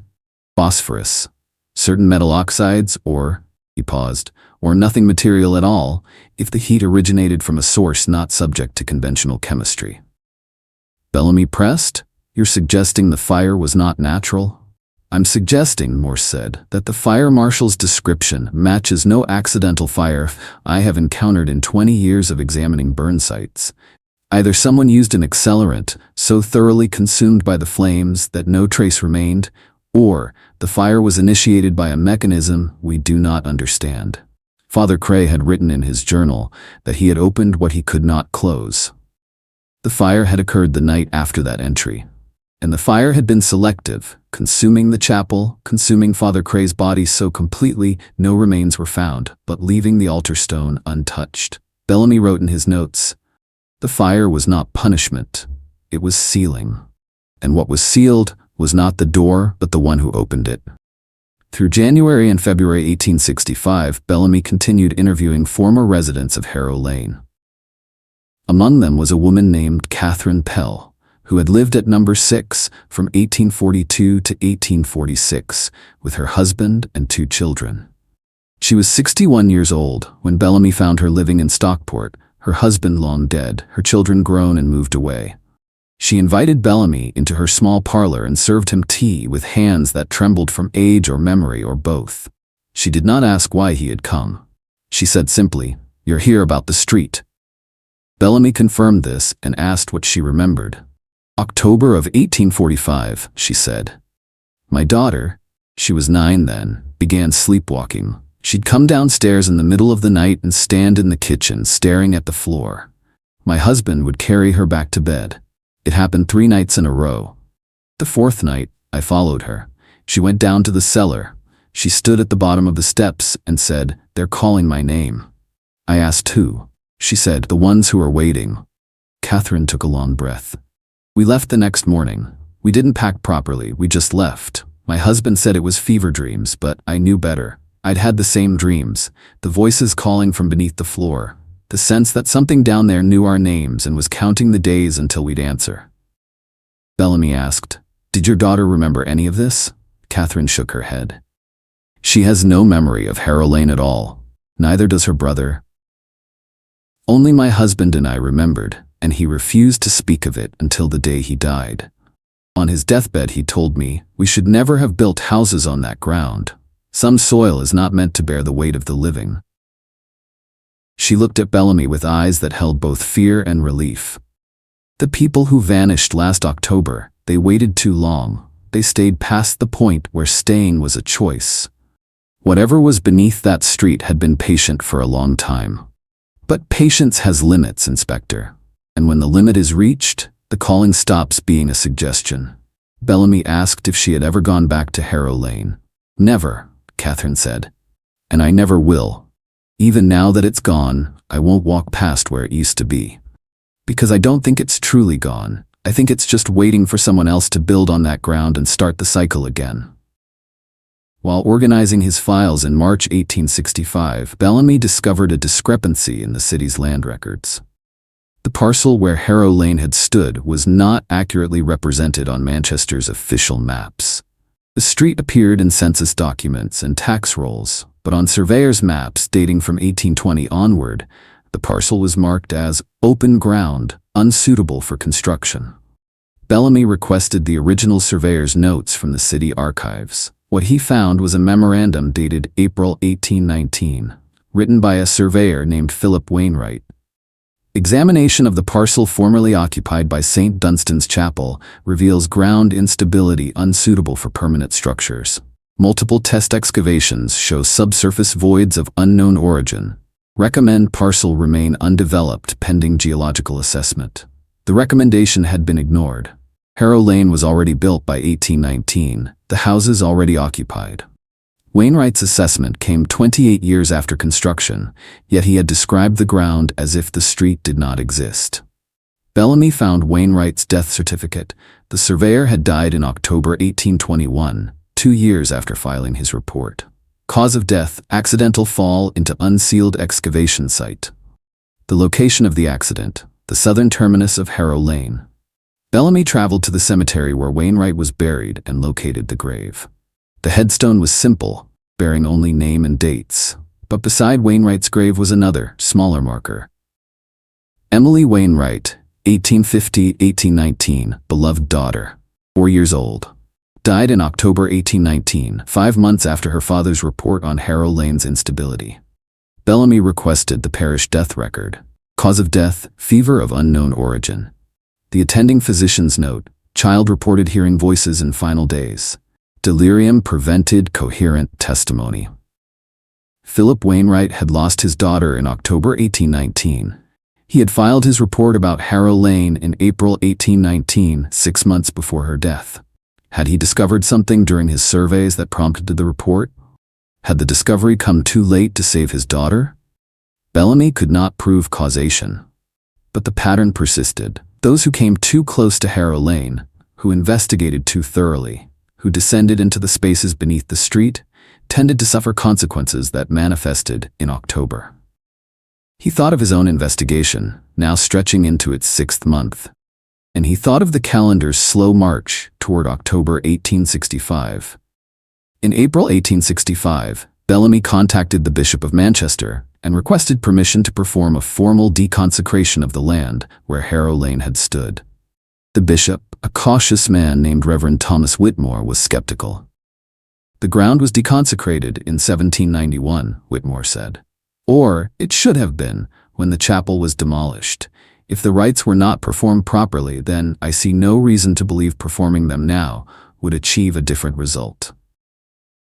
Phosphorus. Certain metal oxides, or, he paused, or nothing material at all, if the heat originated from a source not subject to conventional chemistry. Bellamy pressed. You're suggesting the fire was not natural? I'm suggesting, Morse said, that the fire marshal's description matches no accidental fire I have encountered in 20 years of examining burn sites. Either someone used an accelerant so thoroughly consumed by the flames that no trace remained, or the fire was initiated by a mechanism we do not understand. Father Cray had written in his journal that he had opened what he could not close. The fire had occurred the night after that entry. And the fire had been selective, consuming the chapel, consuming Father Cray's body so completely no remains were found, but leaving the altar stone untouched. Bellamy wrote in his notes, "The fire was not punishment, it was sealing. And what was sealed was not the door, but the one who opened it." Through January and February 1865, Bellamy continued interviewing former residents of Harrow Lane. Among them was a woman named Catherine Pell, who had lived at number 6 from 1842 to 1846 with her husband and 2 children. She was 61 years old when Bellamy found her living in Stockport, her husband long dead, her children grown and moved away. She invited Bellamy into her small parlor and served him tea with hands that trembled from age or memory or both. She did not ask why he had come. She said simply, "You're here about the street." Bellamy confirmed this and asked what she remembered. "October of 1845, she said. My daughter, she was 9 then, began sleepwalking. She'd come downstairs in the middle of the night and stand in the kitchen staring at the floor. My husband would carry her back to bed. It happened 3 nights in a row. The 4th night, I followed her. She went down to the cellar. She stood at the bottom of the steps and said, 'They're calling my name.' I asked who. She said, 'The ones who are waiting.'" Catherine took a long breath. "We left the next morning. We didn't pack properly, we just left. My husband said it was fever dreams, but I knew better. I'd had the same dreams, the voices calling from beneath the floor, the sense that something down there knew our names and was counting the days until we'd answer." Bellamy asked, "Did your daughter remember any of this?" Catherine shook her head. "She has no memory of Harrow Lane at all. Neither does her brother. Only my husband and I remembered, and he refused to speak of it until the day he died. On his deathbed he told me we should never have built houses on that ground. Some soil is not meant to bear the weight of the living." She looked at Bellamy with eyes that held both fear and relief. "The people who vanished last October, they waited too long. They stayed past the point where staying was a choice. Whatever was beneath that street had been patient for a long time. But patience has limits, Inspector. And when the limit is reached, the calling stops being a suggestion." Bellamy asked if she had ever gone back to Harrow Lane. "Never," Catherine said. "And I never will." Even now that it's gone, I won't walk past where it used to be. Because I don't think it's truly gone. I think it's just waiting for someone else to build on that ground and start the cycle again. While organizing his files in March 1865, Bellamy discovered a discrepancy in the city's land records. The parcel where Harrow Lane had stood was not accurately represented on Manchester's official maps. The street appeared in census documents and tax rolls, but on surveyors' maps dating from 1820 onward, the parcel was marked as open ground, unsuitable for construction. Bellamy requested the original surveyor's notes from the city archives. What he found was a memorandum dated April 1819, written by a surveyor named Philip Wainwright. Examination of the parcel formerly occupied by St. Dunstan's Chapel reveals ground instability unsuitable for permanent structures. Multiple test excavations show subsurface voids of unknown origin. Recommend parcel remain undeveloped pending geological assessment. The recommendation had been ignored. Harrow Lane was already built by 1819, the houses already occupied. Wainwright's assessment came 28 years after construction, yet he had described the ground as if the street did not exist. Bellamy found Wainwright's death certificate. The surveyor had died in October 1821, 2 years after filing his report. Cause of death, accidental fall into unsealed excavation site. The location of the accident, the southern terminus of Harrow Lane. Bellamy traveled to the cemetery where Wainwright was buried and located the grave. The headstone was simple, bearing only name and dates, but beside Wainwright's grave was another, smaller marker. Emily Wainwright, 1850-1819, beloved daughter, 4 years old. Died in October 1819, 5 months after her father's report on Harrow Lane's instability. Bellamy requested the parish death record. Cause of death, fever of unknown origin. The attending physician's note, child reported hearing voices in final days. Delirium prevented coherent testimony. Philip Wainwright had lost his daughter in October 1819. He had filed his report about Harrow Lane in April 1819, 6 months before her death. Had he discovered something during his surveys that prompted the report? Had the discovery come too late to save his daughter? Bellamy could not prove causation. But the pattern persisted. Those who came too close to Harrow Lane, who investigated too thoroughly, who descended into the spaces beneath the street, tended to suffer consequences that manifested in October. He thought of his own investigation, now stretching into its 6th month, and he thought of the calendar's slow march toward October 1865. In April 1865, Bellamy contacted the Bishop of Manchester and requested permission to perform a formal deconsecration of the land where Harrow Lane had stood. The bishop, a cautious man named Reverend Thomas Whitmore, was skeptical. The ground was deconsecrated in 1791, Whitmore said. Or it should have been, when the chapel was demolished. If the rites were not performed properly, then I see no reason to believe performing them now would achieve a different result.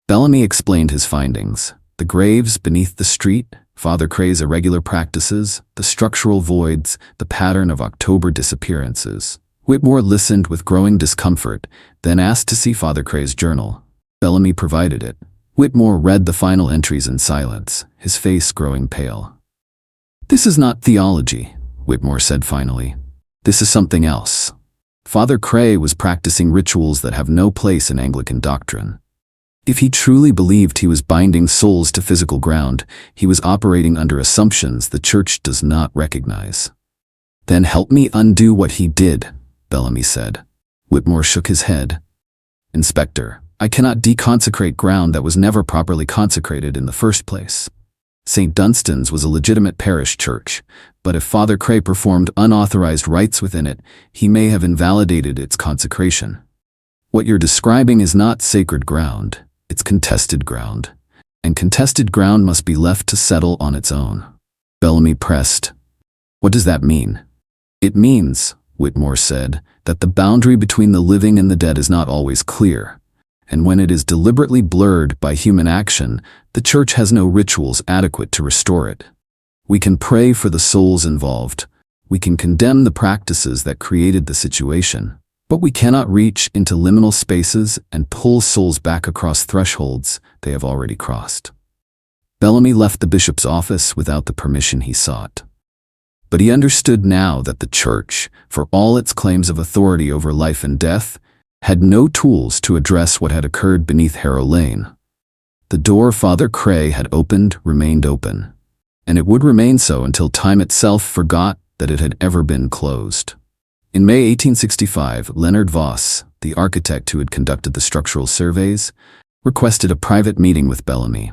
Bellamy explained his findings. The graves beneath the street, Father Cray's irregular practices, the structural voids, the pattern of October disappearances. Whitmore listened with growing discomfort, then asked to see Father Cray's journal. Bellamy provided it. Whitmore read the final entries in silence, his face growing pale. "This is not theology," Whitmore said finally. "This is something else." Father Cray was practicing rituals that have no place in Anglican doctrine. If he truly believed he was binding souls to physical ground, he was operating under assumptions the Church does not recognize. "Then help me undo what he did," Bellamy said. Whitmore shook his head. "Inspector, I cannot deconsecrate ground that was never properly consecrated in the first place. St. Dunstan's was a legitimate parish church, but if Father Cray performed unauthorized rites within it, he may have invalidated its consecration. What you're describing is not sacred ground, it's contested ground, and contested ground must be left to settle on its own." Bellamy pressed. "What does that mean?" "It means," Whitmore said, "that the boundary between the living and the dead is not always clear, and when it is deliberately blurred by human action, the Church has no rituals adequate to restore it. We can pray for the souls involved, we can condemn the practices that created the situation, but we cannot reach into liminal spaces and pull souls back across thresholds they have already crossed." Bellamy left the bishop's office without the permission he sought. But he understood now that the church, for all its claims of authority over life and death, had no tools to address what had occurred beneath Harrow Lane. The door Father Cray had opened remained open, and it would remain so until time itself forgot that it had ever been closed. In May 1865, Leonard Voss, the architect who had conducted the structural surveys, requested a private meeting with Bellamy.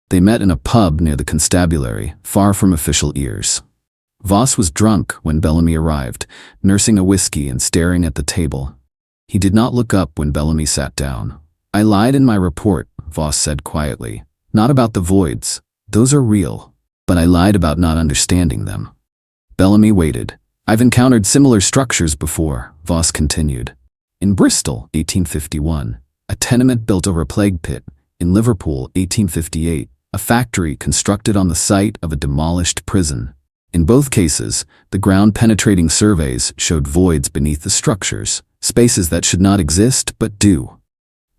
They met in a pub near the constabulary, far from official ears. Voss was drunk when Bellamy arrived, nursing a whiskey and staring at the table. He did not look up when Bellamy sat down. "I lied in my report," Voss said quietly. "Not about the voids. Those are real. But I lied about not understanding them." Bellamy waited. "I've encountered similar structures before," Voss continued. "In Bristol, 1851, a tenement built over a plague pit. In Liverpool, 1858, a factory constructed on the site of a demolished prison. In both cases, the ground-penetrating surveys showed voids beneath the structures, spaces that should not exist but do."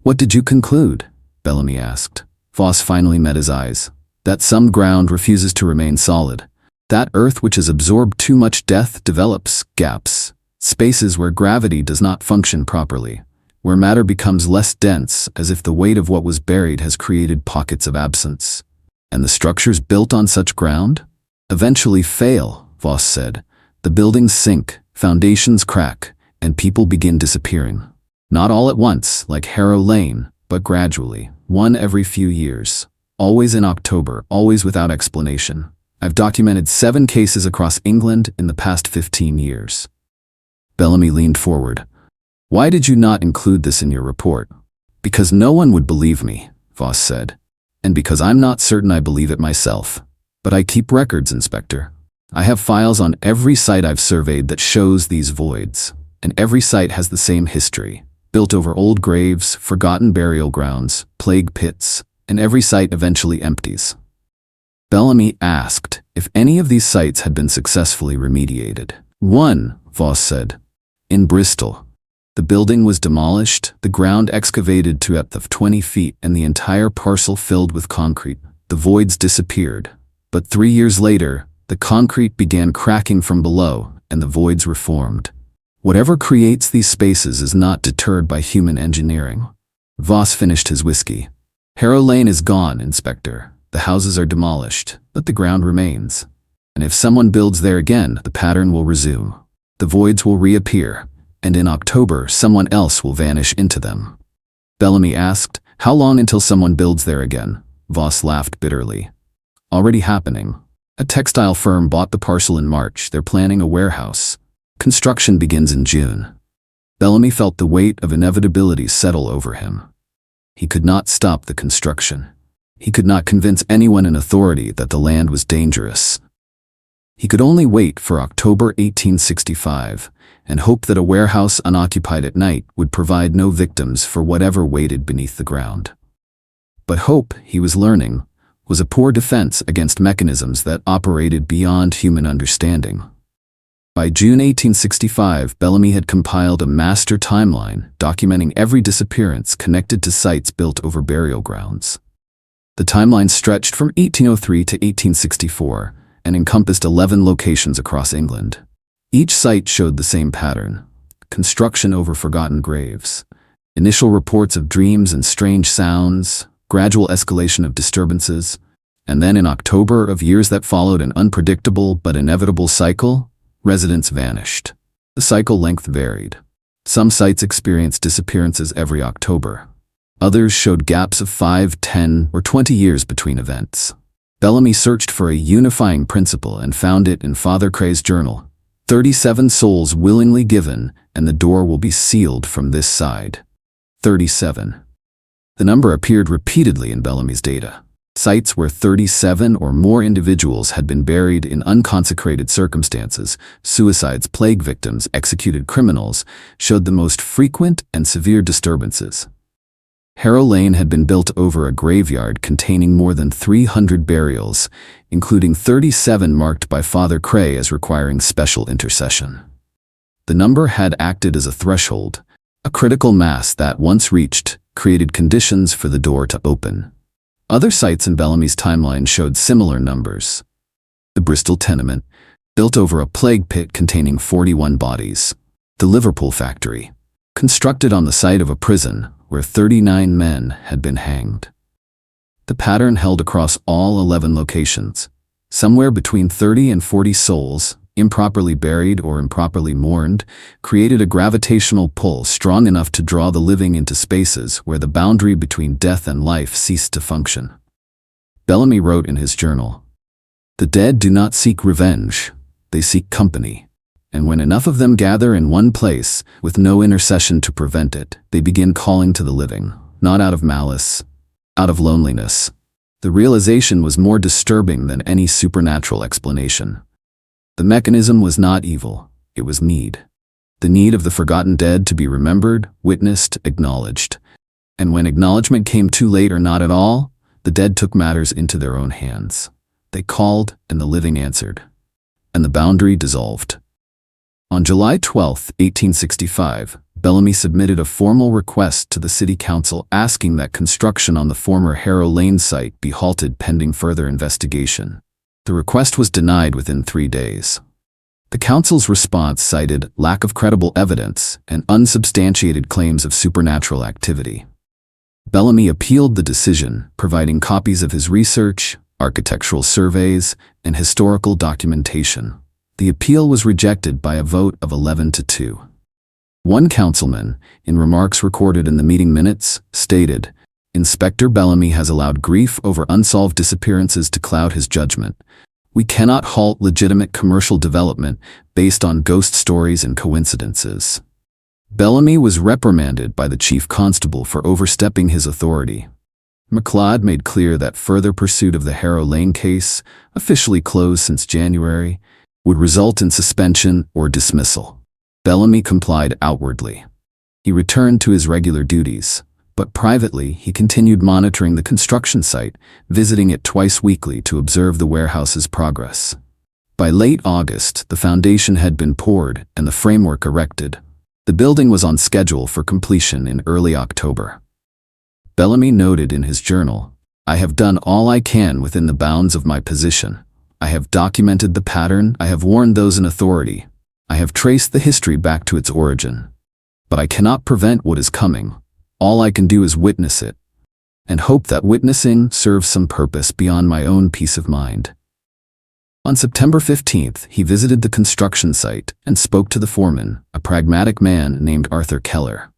"What did you conclude?" Bellamy asked. Voss finally met his eyes. "That some ground refuses to remain solid. That earth which has absorbed too much death develops gaps, spaces where gravity does not function properly, where matter becomes less dense as if the weight of what was buried has created pockets of absence. And the structures built on such ground eventually fail," Voss said. "The buildings sink, foundations crack, and people begin disappearing. Not all at once, like Harrow Lane, but gradually, one every few years. Always in October, always without explanation. I've documented 7 cases across England in the past 15 years. Bellamy leaned forward. "Why did you not include this in your report?" "Because no one would believe me," Voss said. "And because I'm not certain I believe it myself. But I keep records, Inspector. I have files on every site I've surveyed that shows these voids. And every site has the same history. Built over old graves, forgotten burial grounds, plague pits, and every site eventually empties." Bellamy asked if any of these sites had been successfully remediated. "One," Voss said. "In Bristol. The building was demolished, the ground excavated to a depth of 20 feet, and the entire parcel filled with concrete. The voids disappeared. But 3 years later, the concrete began cracking from below, and the voids reformed. Whatever creates these spaces is not deterred by human engineering." Voss finished his whiskey. "Harrow Lane is gone, Inspector. The houses are demolished, but the ground remains. And if someone builds there again, the pattern will resume. The voids will reappear, and in October, someone else will vanish into them." Bellamy asked, "How long until someone builds there again?" Voss laughed bitterly. "Already happening. A textile firm bought the parcel in March. They're planning a warehouse. Construction begins in June." Bellamy felt the weight of inevitability settle over him. He could not stop the construction. He could not convince anyone in authority that the land was dangerous. He could only wait for October 1865 and hope that a warehouse unoccupied at night would provide no victims for whatever waited beneath the ground. But hope, he was learning, was a poor defense against mechanisms that operated beyond human understanding. By June 1865, Bellamy had compiled a master timeline documenting every disappearance connected to sites built over burial grounds. The timeline stretched from 1803 to 1864 and encompassed 11 locations across England. Each site showed the same pattern: construction over forgotten graves, initial reports of dreams and strange sounds, gradual escalation of disturbances, and then in October of years that followed an unpredictable but inevitable cycle, residents vanished. The cycle length varied. Some sites experienced disappearances every October. Others showed gaps of 5, 10, or 20 years between events. Bellamy searched for a unifying principle and found it in Father Cray's journal. 37 souls willingly given, and the door will be sealed from this side. 37. The number appeared repeatedly in Bellamy's data. Sites where 37 or more individuals had been buried in unconsecrated circumstances, suicides, plague victims, executed criminals, showed the most frequent and severe disturbances. Harrow Lane had been built over a graveyard containing more than 300 burials, including 37 marked by Father Cray as requiring special intercession. The number had acted as a threshold, a critical mass that, once reached, created conditions for the door to open. Other sites in Bellamy's timeline showed similar numbers. The Bristol tenement, built over a plague pit containing 41 bodies. The Liverpool factory, constructed on the site of a prison where 39 men had been hanged. The pattern held across all 11 locations. Somewhere between 30 and 40 souls, improperly buried or improperly mourned, created a gravitational pull strong enough to draw the living into spaces where the boundary between death and life ceased to function. Bellamy wrote in his journal, "The dead do not seek revenge, they seek company. And when enough of them gather in one place, with no intercession to prevent it, they begin calling to the living, not out of malice, out of loneliness." The realization was more disturbing than any supernatural explanation. The mechanism was not evil, it was need. The need of the forgotten dead to be remembered, witnessed, acknowledged. And when acknowledgement came too late or not at all, the dead took matters into their own hands. They called, and the living answered. And the boundary dissolved. On July 12, 1865, Bellamy submitted a formal request to the City Council asking that construction on the former Harrow Lane site be halted pending further investigation. The request was denied within 3 days. The Council's response cited lack of credible evidence and unsubstantiated claims of supernatural activity. Bellamy appealed the decision, providing copies of his research, architectural surveys, and historical documentation. The appeal was rejected by a vote of 11 to 2. One councilman, in remarks recorded in the meeting minutes, stated, "Inspector Bellamy has allowed grief over unsolved disappearances to cloud his judgment. We cannot halt legitimate commercial development based on ghost stories and coincidences." Bellamy was reprimanded by the chief constable for overstepping his authority. MacLeod made clear that further pursuit of the Harrow Lane case, officially closed since January, would result in suspension or dismissal. Bellamy complied outwardly. He returned to his regular duties, but privately he continued monitoring the construction site, visiting it twice weekly to observe the warehouse's progress. By late August, the foundation had been poured and the framework erected. The building was on schedule for completion in early October. Bellamy noted in his journal, "I have done all I can within the bounds of my position. I have documented the pattern, I have warned those in authority. I have traced the history back to its origin. But I cannot prevent what is coming. All I can do is witness it, and hope that witnessing serves some purpose beyond my own peace of mind." On September 15th, he visited the construction site and spoke to the foreman, a pragmatic man named Arthur Keller.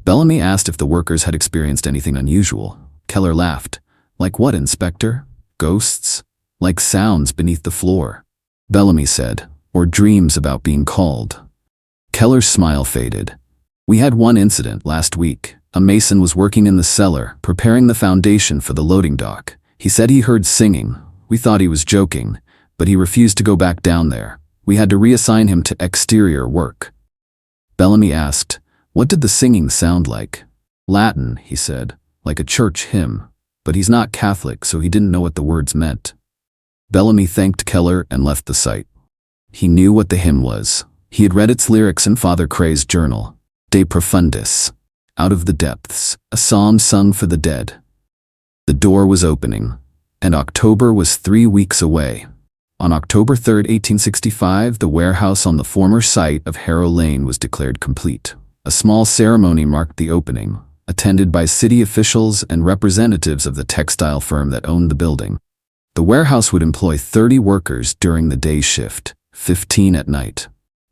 Bellamy asked if the workers had experienced anything unusual. Keller laughed. "Like what, Inspector? Ghosts? Like sounds beneath the floor?" Bellamy said, "Or dreams about being called." Keller's smile faded. "We had one incident last week. A mason was working in the cellar, preparing the foundation for the loading dock. He said he heard singing. We thought he was joking, but he refused to go back down there. We had to reassign him to exterior work." Bellamy asked, "What did the singing sound like?" "Latin," he said, "like a church hymn. But he's not Catholic, so he didn't know what the words meant." Bellamy thanked Keller and left the site. He knew what the hymn was. He had read its lyrics in Father Cray's journal. De profundis. Out of the depths, a psalm sung for the dead. The door was opening, and October was 3 weeks away. On October 3, 1865, the warehouse on the former site of Harrow Lane was declared complete. A small ceremony marked the opening, attended by city officials and representatives of the textile firm that owned the building. The warehouse would employ 30 workers during the day shift, 15 at night.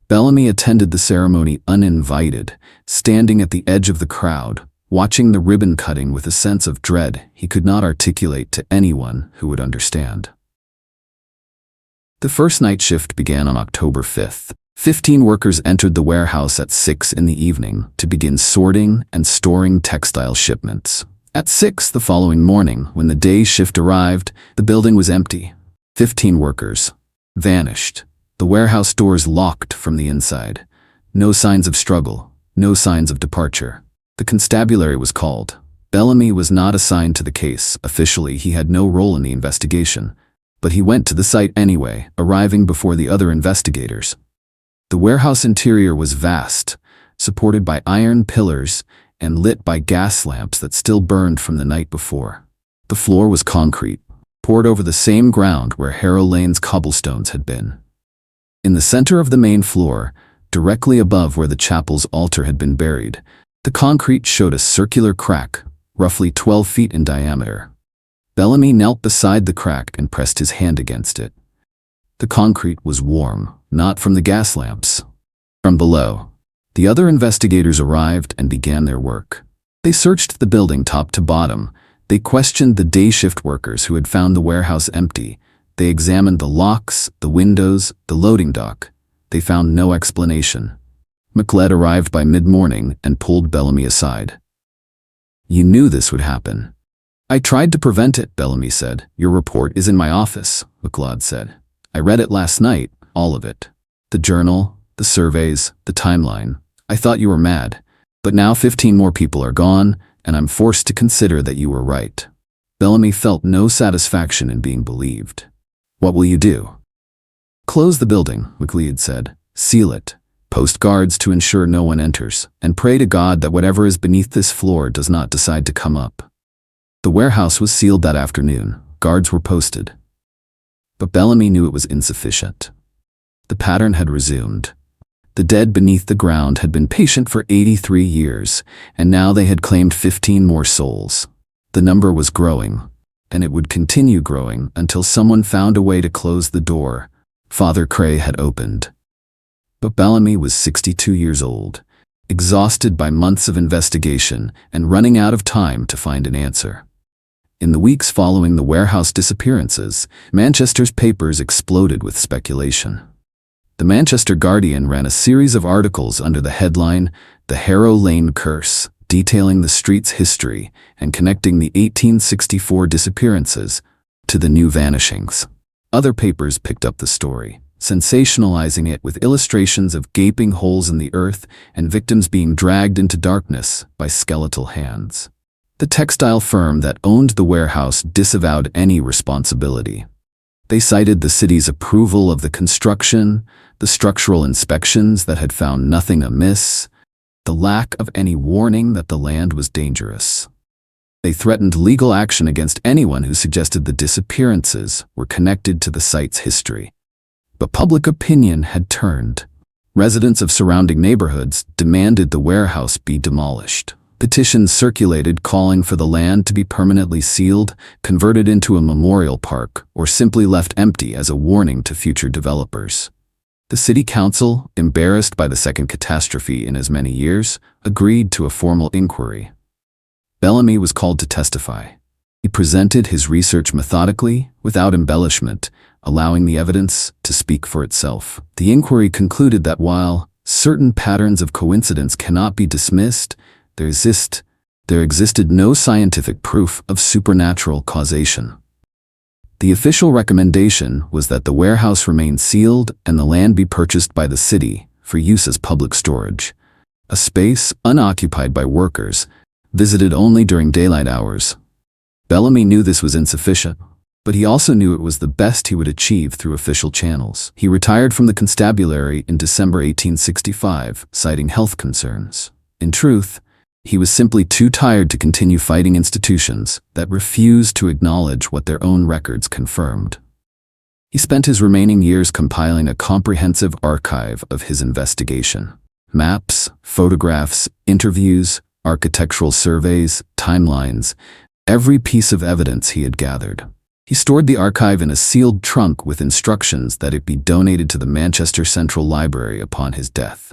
Bellamy attended the ceremony uninvited, standing at the edge of the crowd, watching the ribbon cutting with a sense of dread he could not articulate to anyone who would understand. The first night shift began on October 5th. 15 workers entered the warehouse at 6 in the evening to begin sorting and storing textile shipments. At 6 the following morning, when the day shift arrived, the building was empty. 15 workers vanished. The warehouse doors locked from the inside. No signs of struggle, no signs of departure. The constabulary was called. Bellamy was not assigned to the case. Officially, he had no role in the investigation. But he went to the site anyway, arriving before the other investigators. The warehouse interior was vast, supported by iron pillars and lit by gas lamps that still burned from the night before. The floor was concrete, poured over the same ground where Harrow Lane's cobblestones had been. In the center of the main floor, directly above where the chapel's altar had been buried, the concrete showed a circular crack, roughly 12 feet in diameter. Bellamy knelt beside the crack and pressed his hand against it. The concrete was warm, not from the gas lamps. From below, the other investigators arrived and began their work. They searched the building top to bottom. They questioned the day shift workers who had found the warehouse empty. They examined the locks, the windows, the loading dock. They found no explanation. McLeod arrived by mid-morning and pulled Bellamy aside. "You knew this would happen." "I tried to prevent it," Bellamy said. "Your report is in my office," McLeod said. "I read it last night, all of it. The journal, the surveys, the timeline. I thought you were mad. But now 15 more people are gone, and I'm forced to consider that you were right." Bellamy felt no satisfaction in being believed. "What will you do?" "Close the building," McLeod said. "Seal it. Post guards to ensure no one enters, and pray to God that whatever is beneath this floor does not decide to come up." The warehouse was sealed that afternoon. Guards were posted. But Bellamy knew it was insufficient. The pattern had resumed. The dead beneath the ground had been patient for 83 years, and now they had claimed 15 more souls. The number was growing, and it would continue growing until someone found a way to close the door Father Cray had opened. But Bellamy was 62 years old, exhausted by months of investigation and running out of time to find an answer. In the weeks following the warehouse disappearances, Manchester's papers exploded with speculation. The Manchester Guardian ran a series of articles under the headline, "The Harrow Lane Curse," detailing the street's history and connecting the 1864 disappearances to the new vanishings. Other papers picked up the story, sensationalizing it with illustrations of gaping holes in the earth and victims being dragged into darkness by skeletal hands. The textile firm that owned the warehouse disavowed any responsibility. They cited the city's approval of the construction, the structural inspections that had found nothing amiss, the lack of any warning that the land was dangerous. They threatened legal action against anyone who suggested the disappearances were connected to the site's history. But public opinion had turned. Residents of surrounding neighborhoods demanded the warehouse be demolished. Petitions circulated calling for the land to be permanently sealed, converted into a memorial park, or simply left empty as a warning to future developers. The city council, embarrassed by the second catastrophe in as many years, agreed to a formal inquiry. Bellamy was called to testify. He presented his research methodically, without embellishment, allowing the evidence to speak for itself. The inquiry concluded that while certain patterns of coincidence cannot be dismissed, there existed no scientific proof of supernatural causation. The official recommendation was that the warehouse remain sealed and the land be purchased by the city for use as public storage, a space unoccupied by workers, visited only during daylight hours. Bellamy knew this was insufficient, but he also knew it was the best he would achieve through official channels. He retired from the constabulary in December 1865, citing health concerns. In truth, he was simply too tired to continue fighting institutions that refused to acknowledge what their own records confirmed. He spent his remaining years compiling a comprehensive archive of his investigation. Maps, photographs, interviews, architectural surveys, timelines, every piece of evidence he had gathered. He stored the archive in a sealed trunk with instructions that it be donated to the Manchester Central Library upon his death.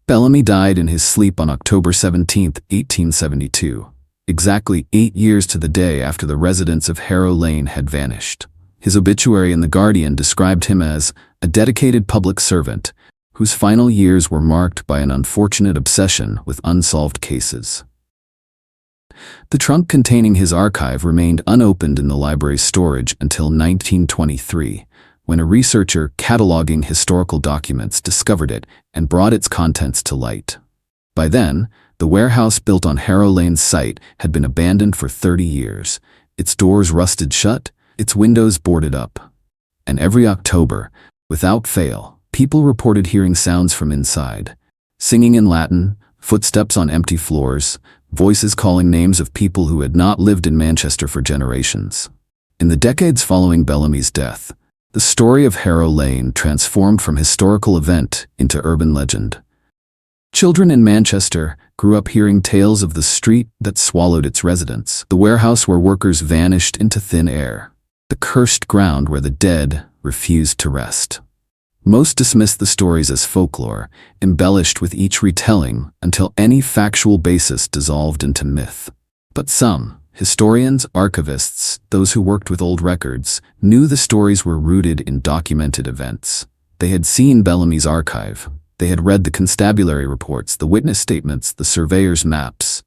Bellamy died in his sleep on October 17, 1872, exactly 8 years to the day after the residents of Harrow Lane had vanished. His obituary in The Guardian described him as a dedicated public servant whose final years were marked by an unfortunate obsession with unsolved cases. The trunk containing his archive remained unopened in the library's storage until 1923, when a researcher cataloging historical documents discovered it and brought its contents to light. By then, the warehouse built on Harrow Lane's site had been abandoned for 30 years, its doors rusted shut, its windows boarded up. And every October, without fail, people reported hearing sounds from inside. Singing in Latin, footsteps on empty floors, voices calling names of people who had not lived in Manchester for generations. In the decades following Bellamy's death, the story of Harrow Lane transformed from historical event into urban legend. Children in Manchester grew up hearing tales of the street that swallowed its residents, the warehouse where workers vanished into thin air, the cursed ground where the dead refused to rest. Most dismissed the stories as folklore, embellished with each retelling until any factual basis dissolved into myth. But some, historians, archivists, those who worked with old records, knew the stories were rooted in documented events. They had seen Bellamy's archive. They had read the constabulary reports, the witness statements, the surveyor's maps.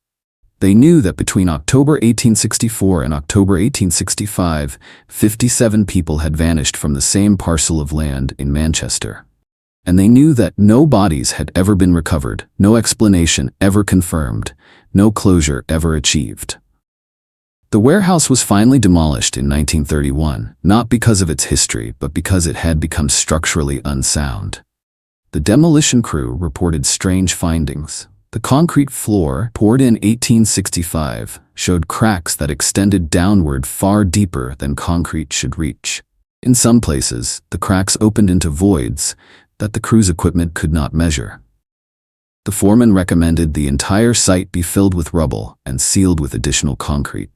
They knew that between October 1864 and October 1865, 57 people had vanished from the same parcel of land in Manchester. And they knew that no bodies had ever been recovered, no explanation ever confirmed, no closure ever achieved. The warehouse was finally demolished in 1931, not because of its history, but because it had become structurally unsound. The demolition crew reported strange findings. The concrete floor, poured in 1865, showed cracks that extended downward far deeper than concrete should reach. In some places, the cracks opened into voids that the crew's equipment could not measure. The foreman recommended the entire site be filled with rubble and sealed with additional concrete.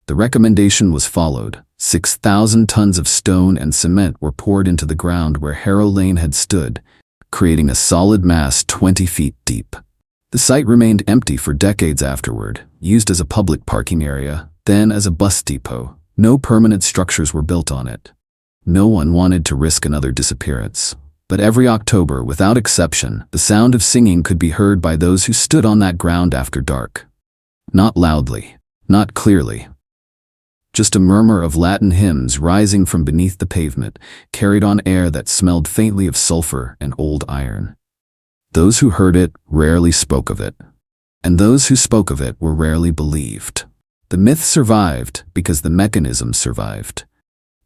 The recommendation was followed. 6,000 tons of stone and cement were poured into the ground where Harrow Lane had stood, creating a solid mass 20 feet deep. The site remained empty for decades afterward, used as a public parking area, then as a bus depot. No permanent structures were built on it. No one wanted to risk another disappearance. But every October, without exception, the sound of singing could be heard by those who stood on that ground after dark. Not loudly, not clearly. Just a murmur of Latin hymns rising from beneath the pavement, carried on air that smelled faintly of sulfur and old iron. Those who heard it rarely spoke of it, and those who spoke of it were rarely believed. The myth survived because the mechanism survived.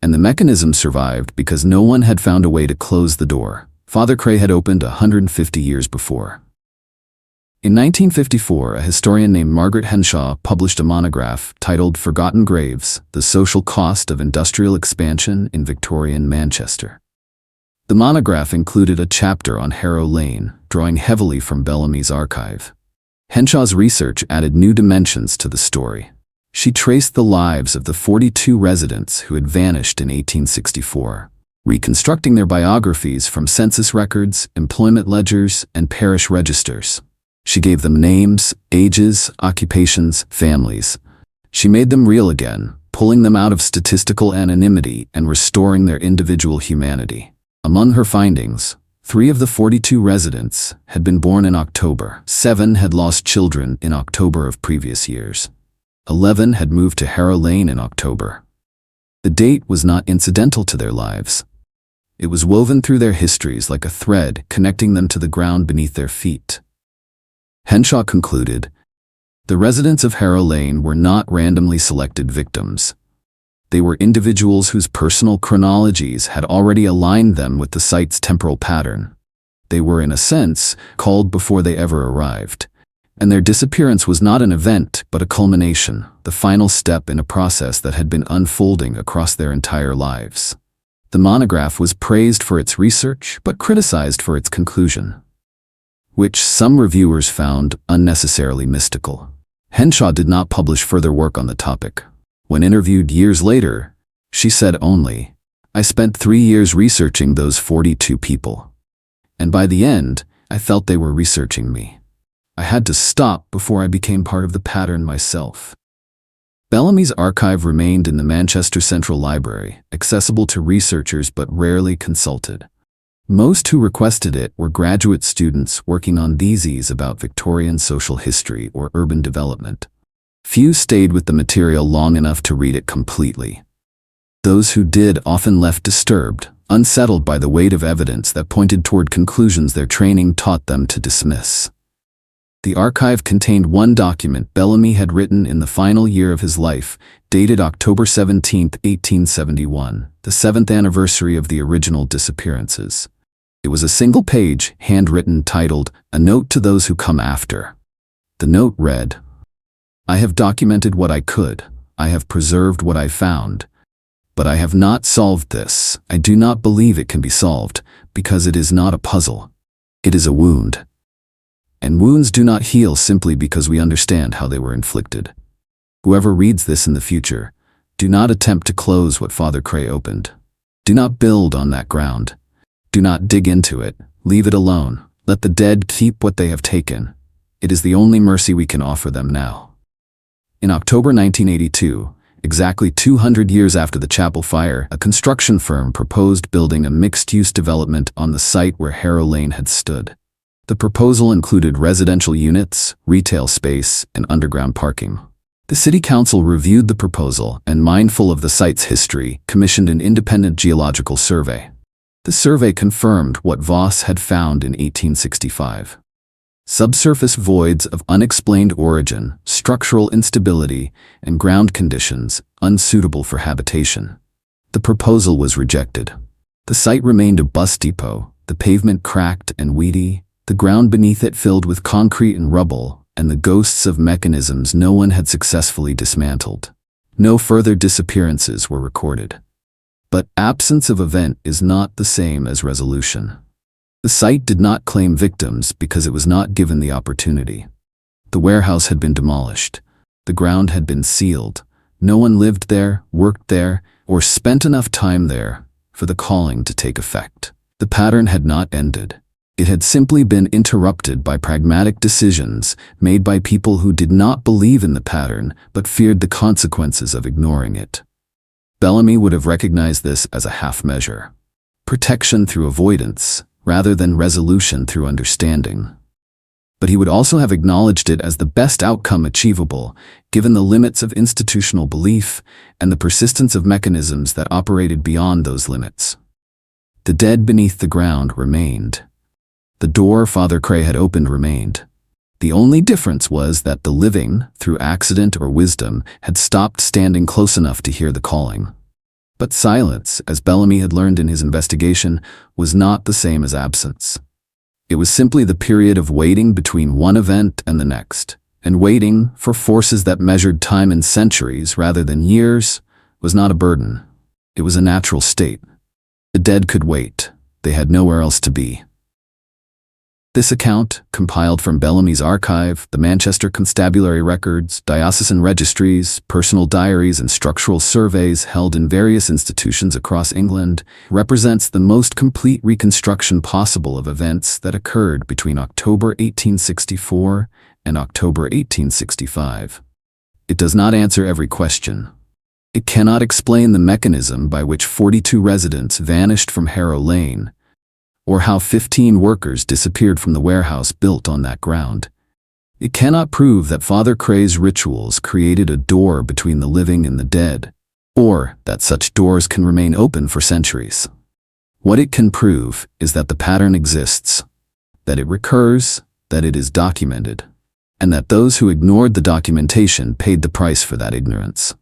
And the mechanism survived because no one had found a way to close the door. Father Cray had opened 150 years before. In 1954, a historian named Margaret Henshaw published a monograph titled Forgotten Graves: The Social Cost of Industrial Expansion in Victorian Manchester. The monograph included a chapter on Harrow Lane, drawing heavily from Bellamy's archive. Henshaw's research added new dimensions to the story. She traced the lives of the 42 residents who had vanished in 1864, reconstructing their biographies from census records, employment ledgers, and parish registers. She gave them names, ages, occupations, families. She made them real again, pulling them out of statistical anonymity and restoring their individual humanity. Among her findings, 3 of the 42 residents had been born in October. 7 had lost children in October of previous years. 11 had moved to Harrow Lane in October. The date was not incidental to their lives. It was woven through their histories like a thread connecting them to the ground beneath their feet. Henshaw concluded, the residents of Harrow Lane were not randomly selected victims. They were individuals whose personal chronologies had already aligned them with the site's temporal pattern. They were, in a sense, called before they ever arrived. And their disappearance was not an event, but a culmination, the final step in a process that had been unfolding across their entire lives. The monograph was praised for its research, but criticized for its conclusion, which some reviewers found unnecessarily mystical. Henshaw did not publish further work on the topic. When interviewed years later, she said only, "I spent 3 years researching those 42 people. And by the end, I felt they were researching me. I had to stop before I became part of the pattern myself." Bellamy's archive remained in the Manchester Central Library, accessible to researchers but rarely consulted. Most who requested it were graduate students working on theses about Victorian social history or urban development. Few stayed with the material long enough to read it completely. Those who did often left disturbed, unsettled by the weight of evidence that pointed toward conclusions their training taught them to dismiss. The archive contained one document Bellamy had written in the final year of his life, dated October 17, 1871, the 7th anniversary of the original disappearances. It was a single page, handwritten, titled, "A Note to Those Who Come After." The note read, I have documented what I could. I have preserved what I found. But I have not solved this. I do not believe it can be solved, because it is not a puzzle. It is a wound. And wounds do not heal simply because we understand how they were inflicted. Whoever reads this in the future, do not attempt to close what Father Cray opened. Do not build on that ground. Do not dig into it. Leave it alone. Let the dead keep what they have taken. It is the only mercy we can offer them now. In October 1982, exactly 200 years after the chapel fire, a construction firm proposed building a mixed-use development on the site where Harrow Lane had stood. The proposal included residential units, retail space, and underground parking. The City Council reviewed the proposal and, mindful of the site's history, commissioned an independent geological survey. The survey confirmed what Voss had found in 1865. Subsurface voids of unexplained origin, structural instability, and ground conditions unsuitable for habitation. The proposal was rejected. The site remained a bus depot, the pavement cracked and weedy, the ground beneath it filled with concrete and rubble, and the ghosts of mechanisms no one had successfully dismantled. No further disappearances were recorded. But absence of event is not the same as resolution. The site did not claim victims because it was not given the opportunity. The warehouse had been demolished. The ground had been sealed. No one lived there, worked there, or spent enough time there for the calling to take effect. The pattern had not ended. It had simply been interrupted by pragmatic decisions made by people who did not believe in the pattern but feared the consequences of ignoring it. Bellamy would have recognized this as a half measure. Protection through avoidance, rather than resolution through understanding. But he would also have acknowledged it as the best outcome achievable, given the limits of institutional belief and the persistence of mechanisms that operated beyond those limits. The dead beneath the ground remained. The door Father Cray had opened remained. The only difference was that the living, through accident or wisdom, had stopped standing close enough to hear the calling. But silence, as Bellamy had learned in his investigation, was not the same as absence. It was simply the period of waiting between one event and the next, and waiting for forces that measured time in centuries rather than years was not a burden. It was a natural state. The dead could wait. They had nowhere else to be. This account, compiled from Bellamy's archive, the Manchester Constabulary records, diocesan registries, personal diaries, and structural surveys held in various institutions across England, represents the most complete reconstruction possible of events that occurred between October 1864 and October 1865. It does not answer every question. It cannot explain the mechanism by which 42 residents vanished from Harrow Lane, or how 15 workers disappeared from the warehouse built on that ground. It cannot prove that Father Cray's rituals created a door between the living and the dead, or that such doors can remain open for centuries. What it can prove is that the pattern exists, that it recurs, that it is documented, and that those who ignored the documentation paid the price for that ignorance.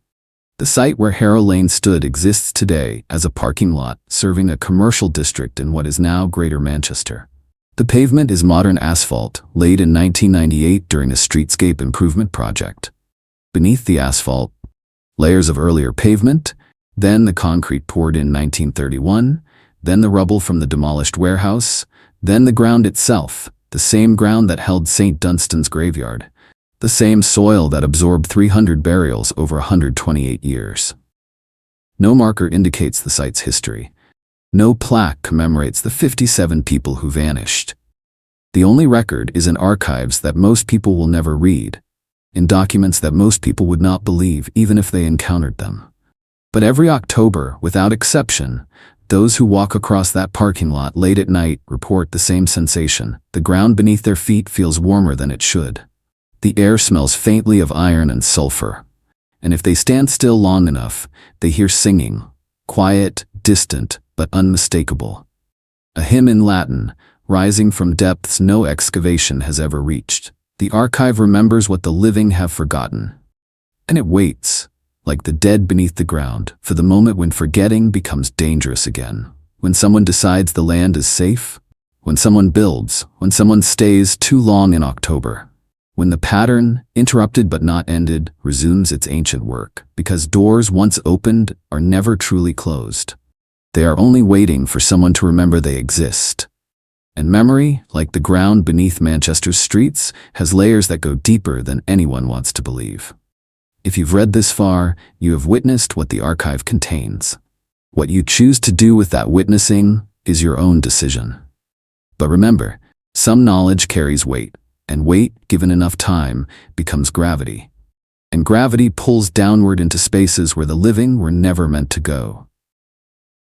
The site where Harrow Lane stood exists today as a parking lot serving a commercial district in what is now Greater Manchester. The pavement is modern asphalt, laid in 1998 during a streetscape improvement project. Beneath the asphalt, layers of earlier pavement, then the concrete poured in 1931, then the rubble from the demolished warehouse, then the ground itself, the same ground that held St. Dunstan's graveyard. The same soil that absorbed 300 burials over 128 years. No marker indicates the site's history. No plaque commemorates the 57 people who vanished. The only record is in archives that most people will never read, in documents that most people would not believe even if they encountered them. But every October, without exception, those who walk across that parking lot late at night report the same sensation. The ground beneath their feet feels warmer than it should. The air smells faintly of iron and sulfur, and if they stand still long enough, they hear singing, quiet, distant, but unmistakable. A hymn in Latin, rising from depths no excavation has ever reached. The archive remembers what the living have forgotten, and it waits, like the dead beneath the ground, for the moment when forgetting becomes dangerous again. When someone decides the land is safe, when someone builds, when someone stays too long in October. when the pattern, interrupted but not ended, resumes its ancient work, because doors once opened are never truly closed. They are only waiting for someone to remember they exist. And memory, like the ground beneath Manchester's streets, has layers that go deeper than anyone wants to believe. If you've read this far, you have witnessed what the archive contains. What you choose to do with that witnessing is your own decision. But remember, some knowledge carries weight, and weight, given enough time, becomes gravity. And gravity pulls downward into spaces where the living were never meant to go.